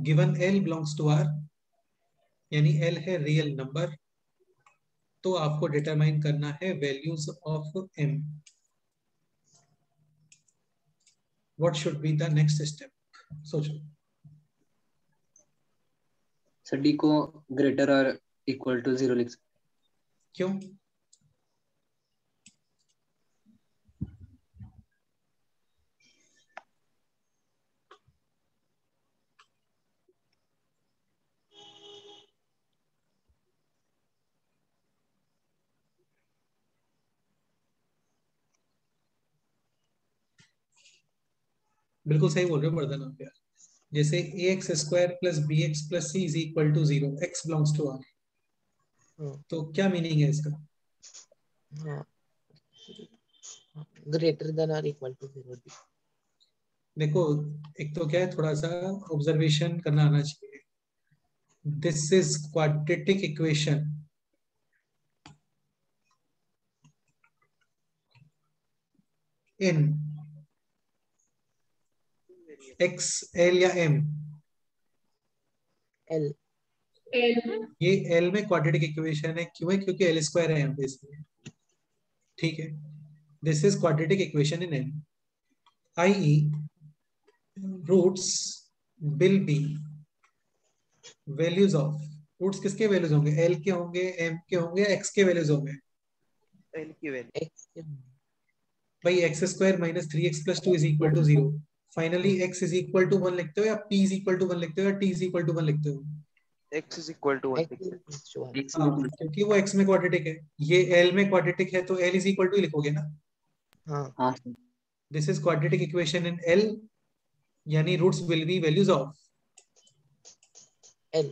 Given L belongs to R, यानी L है रियल नंबर, तो आपको डिटरमाइन करना है values of M. What should be the next step? सोचो. सर डी को ग्रेटर और इक्वल टू 0 लिख सकते. क्यों? बिल्कुल सही बोल रहे हो वर्धन आप यार. जैसे ax square plus bx plus c is equal to 0, x belongs to R. तो क्या मीनिंग है इसका? हाँ, ग्रेटर देन और इक्वल टू 0. देखो, एक तो क्या है, थोड़ा सा ऑब्जर्वेशन करना आना चाहिए. This is quadratic equation. In x l या m, L. ये L में क्वाड्रेटिक इक्वेशन है. क्यों है? क्योंकि L स्क्वायर है यहाँ पे इसलिए. ठीक है, this is quadratic equation in L, i.e. Roots will be values of. Roots किसके वैल्यूज होंगे? L के होंगे, M के होंगे, x के वैल्यूज होंगे. L की वैल्यू X. भाई x square minus 3x plus 2 is equal to 0. Finally x is equal to 1 लिखते हो या p इज इक्वल टू 1 लिखते हो या t इज इक्वल टू 1 लिखते हो? x is equal to 1. हाँ, क्योंकि वो x में क्वाड्रेटिक है, ये L में क्वाड्रेटिक है, तो L इज इक्वल टू लिखोगे ना. हाँ. This is quadratic equation in L, यानी roots will be values of L.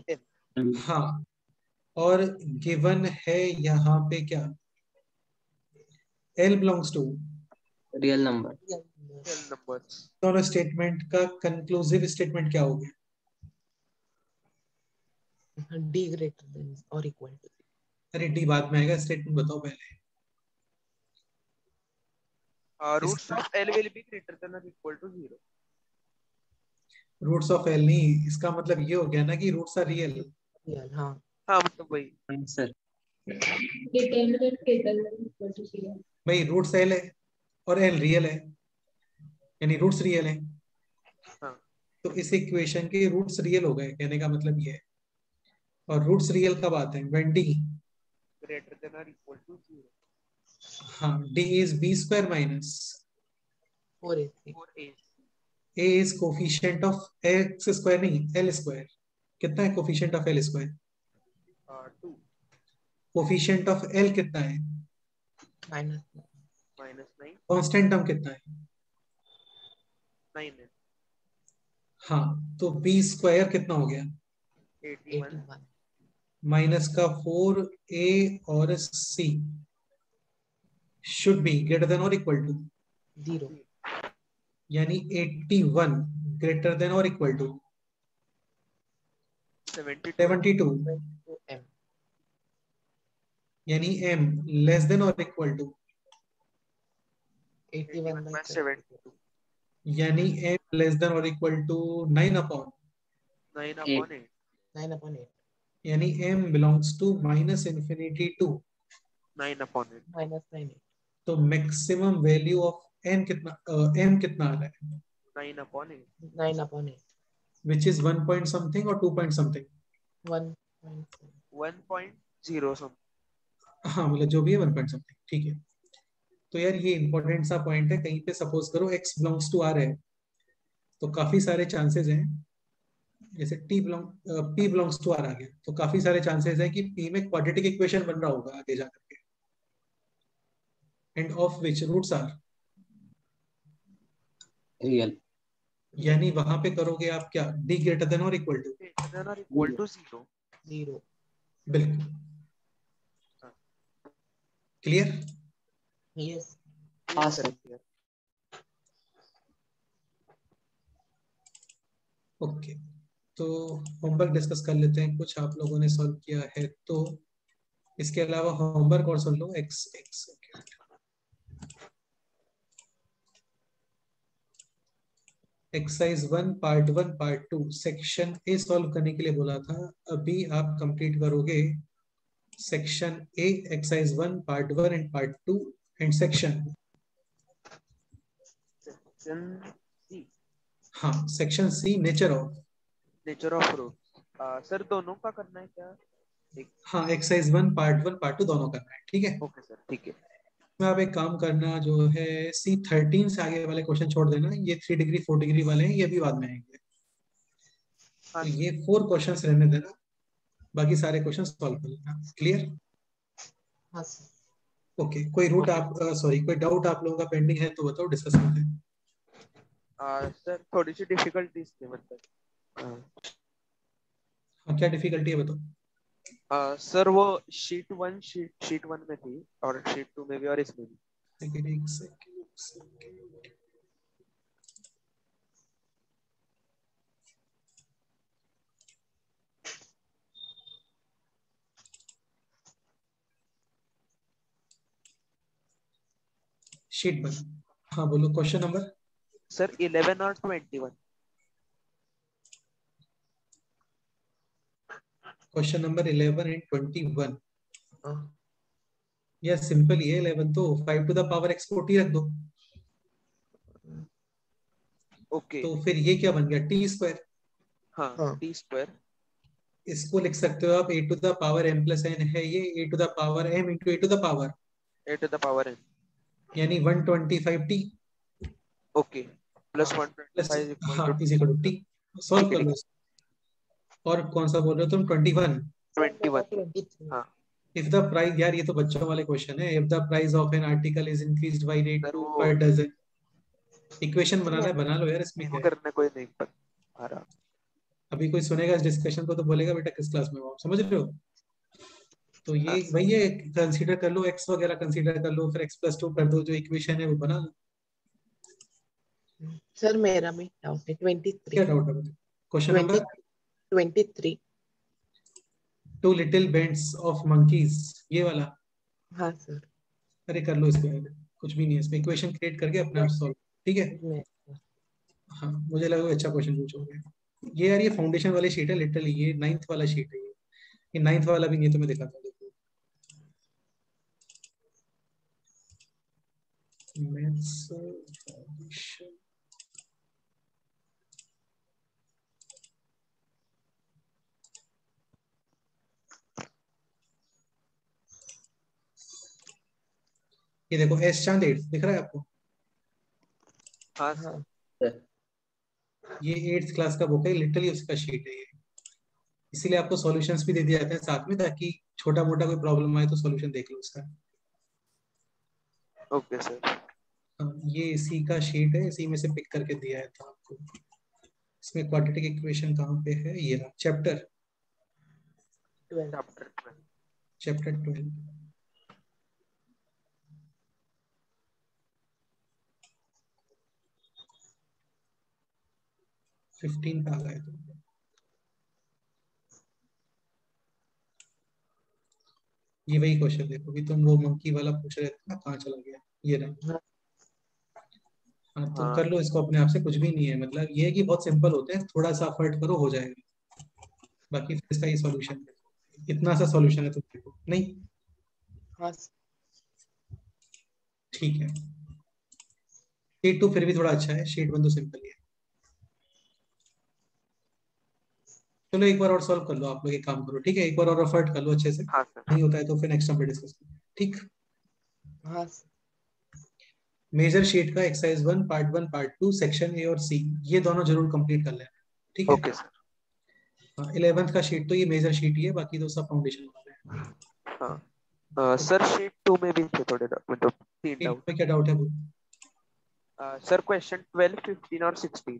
हाँ, और गिवन है यहाँ पे क्या, L belongs to real number. Real numbers. दोनों स्टेटमेंट का कंक्लूसिव स्टेटमेंट क्या हो गया? D greater than or equal to. अरे डी बाद में आएगा, स्टेटमेंट बताओ पहले। Roots of L will be greater than और equal to 0। Roots of L नहीं, इसका मतलब ये हो गया ना कि रूट्स आर रियल। Real, हाँ. हाँ मतलब वही। Answer Determinant greater than equal to 0. भाई रूट्स एल है और एल रियल है, यानी रूट्स रियल है। हाँ। तो इस इक्वेशन के रूट्स रियल हो गए, कहने का मतलब ये है। और रूट्स रियल कब आते हैं? व्हेन डी ग्रेटर देन और इक्वल टू 0। हाँ, D is B square minus 4AC. 4a। A is coefficient of x square, नहीं एल स्क्वायर। कितना है coefficient of L square? 2 coefficient of L कितना है? Minus -9 कांस्टेंट टर्म कितना है? 9 है। हाँ, तो बी स्क्वायर कितना हो गया? 81 81. माइनस का 4 ए और C should be greater than और इक्वल टू 0. यानी 81 ग्रेटर देन और इक्वल टू 72 to M. यानी m लेस देन और इक्वल टू 81 by 72 यानी m लेस देन और इक्वल टू 9 अपॉन 9/8। 9/8. यानी m belongs to minus infinity to 9/8। -9. तो maximum value of n कितना, m कितना आ रहा है? 9/8। 9/8. विच इज 1 पॉइंट समथिंग और 2 पॉइंट समथिंग। 1.7. 1.0 सम। हाँ मतलब जो भी है 1 पॉइंट समथिंग, ठीक है। तो यार ये इंपॉर्टेंट सा पॉइंट है, कहीं पे सपोज करो x बिलोंग्स टू r है तो काफी सारे चांसेस हैं, जैसे p बिलोंग्स टू r आ गया तो काफी सारे चांसेस है कि p में क्वाड्रेटिक इक्वेशन बन रहा होगा आगे जाकर के, and of which roots are real. यानी वहां पे करोगे आप क्या, d ग्रेटर देन और इक्वल टू ग्रेटर देन और इक्वल टू 0। 0. बिल्कुल क्लियर। Yes. हाँ सर। ओके, तो होमवर्क डिस्कस कर लेते हैं, कुछ आप लोगों ने सॉल्व किया है तो इसके अलावा होमवर्क और सुन लो। Ex exercise 1 part 1 part 2 section A solve करने के लिए बोला था, अभी आप कंप्लीट करोगे section A exercise 1 part 1 and part 2 and section C हाँ section C nature of root. Sir दोनों का करना है क्या? हाँ एक्सरसाइज 1 पार्ट 1 पार्ट 2 दोनों करना है, ठीक है। ओके सर ठीक है। में आप एक काम करना, जो है C13 से आगे वाले क्वेश्चन छोड़ देना, ये 3 डिग्री 4 डिग्री वाले हैं, ये भी बाद में आएंगे। हाँ तो ये 4 क्वेश्चंस रहने देना, बाकी सारे क्वेश्चन सॉल्व कर लेना। क्लियर? हाँ सर. ओके, कोई रूट आप सॉरी कोई डाउट आप लोगों का पेंडिंग है तो बताओ, डिस्कस करते हैं। सर थोड़ी सी डिफिकल्टीज थी मतलब। हाँ क्या डिफिकल्टी है बताओ। सर वो शीट 1 में थी और शीट 2 में भी और इसमें भी। एक सेकंड। शीट 1, हाँ बोलो क्वेश्चन नंबर। सर 11 और 21। Question number 11 and 21। हाँ. यह सिंपल ही है, 11 तो 5 टू द पावर x को t रख दो, ओके। तो फिर ये क्या बन गया, t स्क्वायर। हाँ हाँ. T square. इसको लिख सकते हो आप a to the power m plus n है ये, a to the power m into a to the power A to the power N. यानी 125t ओके प्लस हाँ. 125 हाँ is equal to t। Solve कर लो इसको। और कौन सा बोल रहे हो तुम, 21। 21। हाँ इफ द प्राइस, यार ये तो बच्चों वाले क्वेश्चन है, if the price of an article is increased by rate sir 2 वो पर डजन। इक्वेशन बनाना है बना लो यार, इसमें क्या है। करने कोई नहीं आ रहा। अभी कोई सुनेगा इस डिस्कशन को तो बोलेगा बेटा किस क्लास में हो आप, समझ रहे हो? तो ये हाँ वही है, कंसीडर कर लो, एक्स वगैरह कंसीडर कर लो, फिर x+2 कर दो, जो इक्वेशन है वो बना लो। सर मेरा भी डाउट है 23 क्या डाउट है? Question number 23। Two little bands of monkeys, ये वाला। हाँ सर। अरे कर लो इसको, कुछ भी नहीं है इसमें, इक्वेशन क्रिएट करके अपने आप सॉल्व, ठीक है? मैं हाँ मुझे लगा अच्छा क्वेश्चन पूछोगे। ये यार ये फाउंडेशन वाली शीट है लिटरली, ये 9th वाला शीट है ये 9th वाला भी नहीं है तो मैं दिखाता हूँ, देखो मैथ्स फाउंडेशन। ये देखो एस चांद 8 दिख रहा है आपको? हाँ हाँ सर। ये 8th क्लास का बुक है, लिटरली उसका शीट है ये। इसीलिए आपको सॉल्यूशंस भी दे दिए जाते हैं साथ में, ताकि छोटा मोटा कोई प्रॉब्लम आए तो सॉल्यूशन देख लो उसका। Okay sir. ये इसी का शीट है, इसी में से पिक करके दिया है था आपको। इसमें क्वाड्रेटिक इक्वेशन कहाँ पे है, ये रहा चैप्टर 12। चैप्टर 12। फिफ्टीन पे आ गए तो ये वही क्वेश्चन देखो कि तुम वो मंकी वाला पूछ रहे थे ना, कहाँ चला गया, ये रहा। हाँ हाँ तो हाँ कर लो इसको अपने आप से, कुछ भी नहीं है, मतलब ये है कि बहुत सिंपल होते हैं, थोड़ा सा एफर्ट करो हो जाएगा। बाकी फिर इसका ये सॉल्यूशन है, इतना सा सॉल्यूशन है तुम देखो नहीं। हाँ ठीक है, शीट 2 फिर भी थोड़ा अच्छा है, शीट 1 तो सिंपल ही है। चलो एक बार और सॉल्व कर लो आप लोग, एक काम करो ठीक है, एक बार और एफर्ट कर लो अच्छे से, हाँ सर। नहीं होता है तो फिर नेक्स्ट टाइम पे डिस्कस करो, ठीक? हाँ मेजर शीट का एक्सरसाइज 1 पार्ट 1 पार्ट 2 सेक्शन ए और सी, ये दोनों जरूर कंप्लीट कर लेना, ठीक है? Okay sir. 11th का शीट तो ये मेजर शीट ही है, बाकी तो सब फाउंडेशन वाला है। हाँ सर, शीट 2 में भी थे थोड़े मतलब 3 शीट डाउट। में क्या डाउट है वो? सर क्वेश्चन 12, 15 और 16।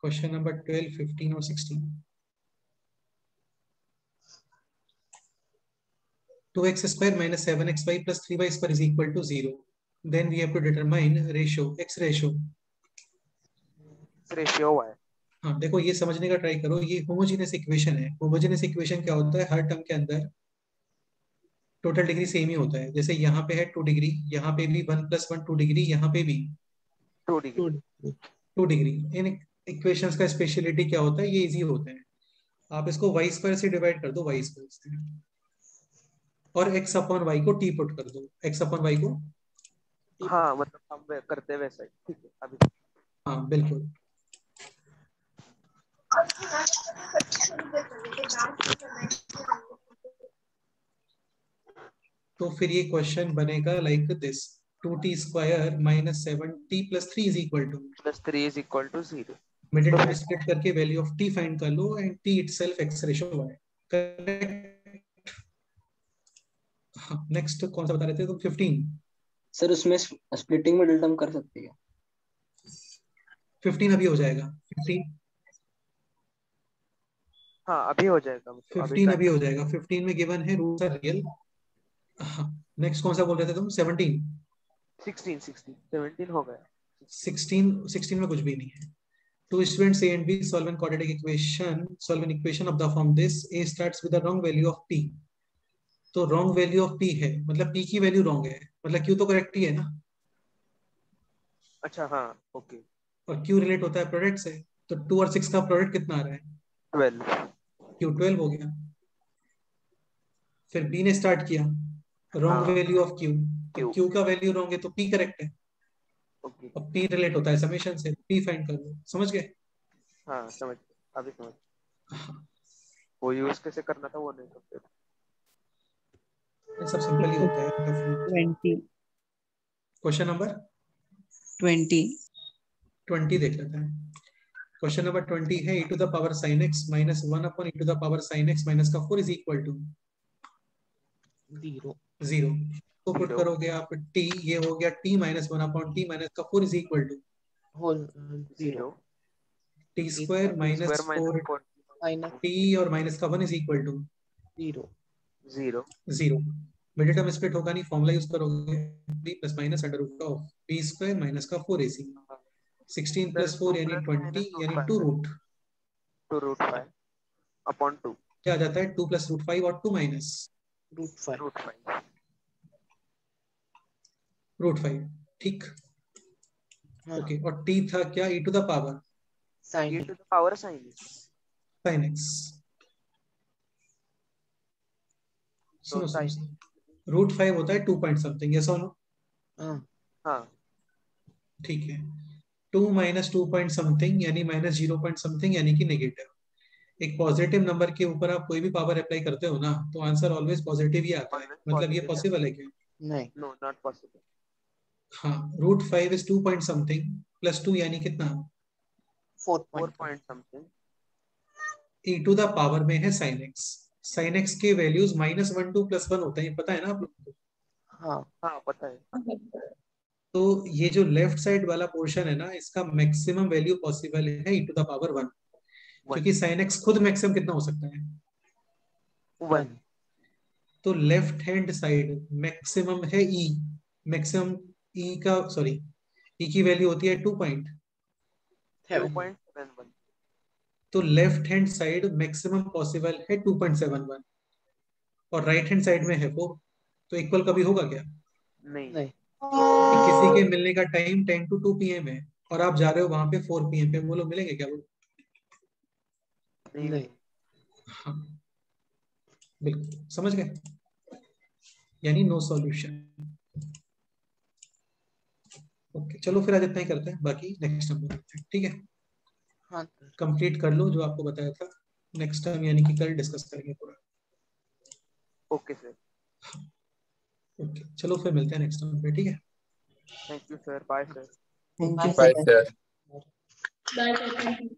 क्वेश्चन नंबर 12, 15 और 16। 2x square minus 7xy plus 3y square is equal to 0. Then we have to determine ratio, x ratio. Ratio है। हाँ देखो ये समझने का ट्राई करो, ये होमोजेनियस इक्वेशन है। होमोजेनियस इक्वेशन क्या होता है, हर टर्म के अंदर टोटल डिग्री सेम ही होता है। जैसे यहाँ पे है 2 डिग्री, यहाँ पे भी 1 + 1 2 डिग्री, यहाँ पे भी 2 डिग्री। 2 डिग्री। इन इक्वेशंस का स्पेशलिटी क्या होता है, ये इजी होते हैं। आप इसको वाई स्क्वायर से डिवाइड कर दो, वाई स्क्वायर से, और x अपॉन वाई को टी पुट कर दो, x अपॉन वाई को। हाँ मतलब हम करते हैं वैसा ही, ठीक है अभी। हाँ बिल्कुल। तो फिर ये क्वेश्चन बनेगा like this, 2t square minus 7t + 3 is equal to, +3 is equal to 0। Middle तो टर्म स्प्लिट करके वैल्यू ऑफ t फाइंड कर लो, and t itself x ratio y। Correct. हाँ नेक्स्ट कौन सा बता रहे थे तुम? 15। सर उसमें स्प्लिटिंग मिडिल टर्म कर सकते हैं? 15 अभी हो जाएगा, 15 हाँ अभी हो जाएगा, मतलब अभी 15 ट्राई अभी कर। हो जाएगा। 15 में गिवन है रूट्स आर रियल। हाँ नेक्स्ट कौन सा बोल रहे थे तुम? 17। 16 16 17 हो गया। 16 में कुछ भी नहीं है। Two students A and B solve an quadratic equation. Solve an equation of the form this. A starts with the wrong value of t. तो wrong value of t है, मतलब p की वैल्यू wrong है, मतलब q तो correct ही है ना, अच्छा हाँ ओके। और q रिलेट होता है प्रोडक्ट से। तो 2 और 6 का प्रोडक्ट कितना आ रहा है? 12। q 12 हो गया। फिर b ने स्टार्ट किया, रॉन्ग हाँ वैल्यू ऑफ q, तो क्यू। q का वैल्यू रॉन्ग है तो p करेक्ट है। ओके। अब p रिलेट होता है समेशन से, p फाइंड कर लो, समझ गए? हाँ समझ गया, अभी समझ। वो यूज कैसे करना था वो नहीं समझे। ये सब सिंपल ही होता है। 20 क्वेश्चन नंबर 20 20 देख लेते हैं। क्वेश्चन नंबर 20 है e to the power sin x minus 1 upon e to the power sin x minus का 4 is equal to 0 0। तो पुट 0 करोगे आप t, ये हो गया t minus 1 upon t minus का 4 is equal to whole 0 0 T square minus four minus T और minus का 1 is equal to 0 0। Middle term split होगा नहीं, फॉर्मूला यूज करोगे B plus minus under root of B square minus का 4ac 16 plus 4 यानी 20 यानी 2 root root 5 upon 2 क्या आ जाता है 2 प्लस रूट 5 और 2 माइनस रूट 5 रूट 5। ठीक। ओके और टी था क्या e to the power sine e to the power sin sin x। तो सुनो sin सुनो रूट 5 होता है 2 पॉइंट समथिंग, यस और नो? हाँ ठीक है 2 माइनस 2 पॉइंट समथिंग यानी माइनस 0 पॉइंट समथिंग यानी कि नेगेटिव। एक पॉजिटिव नंबर के ऊपर आप कोई भी पावर अप्लाई करते हो ना तो आंसर ऑलवेज पॉजिटिव ही आता है, मतलब ये पॉसिबल है क्या? नहीं नो नॉट पॉसिबल। हाँ root 5 is 2 point something plus 2 यानी कितना 4 point something e to the power में है sin x। sin x के वैल्यूज -1 2 +1 होते हैं, पता है ना आप लोगों को? हाँ पता है। तो ये जो लेफ्ट साइड वाला पोर्शन है ना इसका मैक्सिमम वैल्यू पॉसिबल है e टू द पावर 1, क्योंकि sin x खुद मैक्सिमम कितना हो सकता है 1। तो लेफ्ट हैंड साइड मैक्सिमम है e, मैक्सिमम e का सॉरी e की वैल्यू होती है 2.71, तो left hand side maximum possible है 2.71 और राइट हैंड साइड में है 4, तो इक्वल कभी होगा क्या? नहीं कि किसी के मिलने का टाइम 10 to 2 PM है और आप जा रहे हो वहां पे 4 PM पे, वो लोग मिलेंगे क्या? वो नहीं हाँ बिल्कुल समझ गए, यानी नो सॉल्यूशन। ओके चलो फिर आज इतना ही करते हैं, बाकी नेक्स्ट टाइम देखते हैं, ठीक है? हाँ कंप्लीट कर लो जो आपको बताया था, नेक्स्ट टाइम यानी कि कल डिस्कस करेंगे पूरा। Okay sir. ओके चलो फिर मिलते हैं नेक्स्ट टाइम पे, ठीक है? Thank you sir, bye sir. Thank you bye sir. Bye.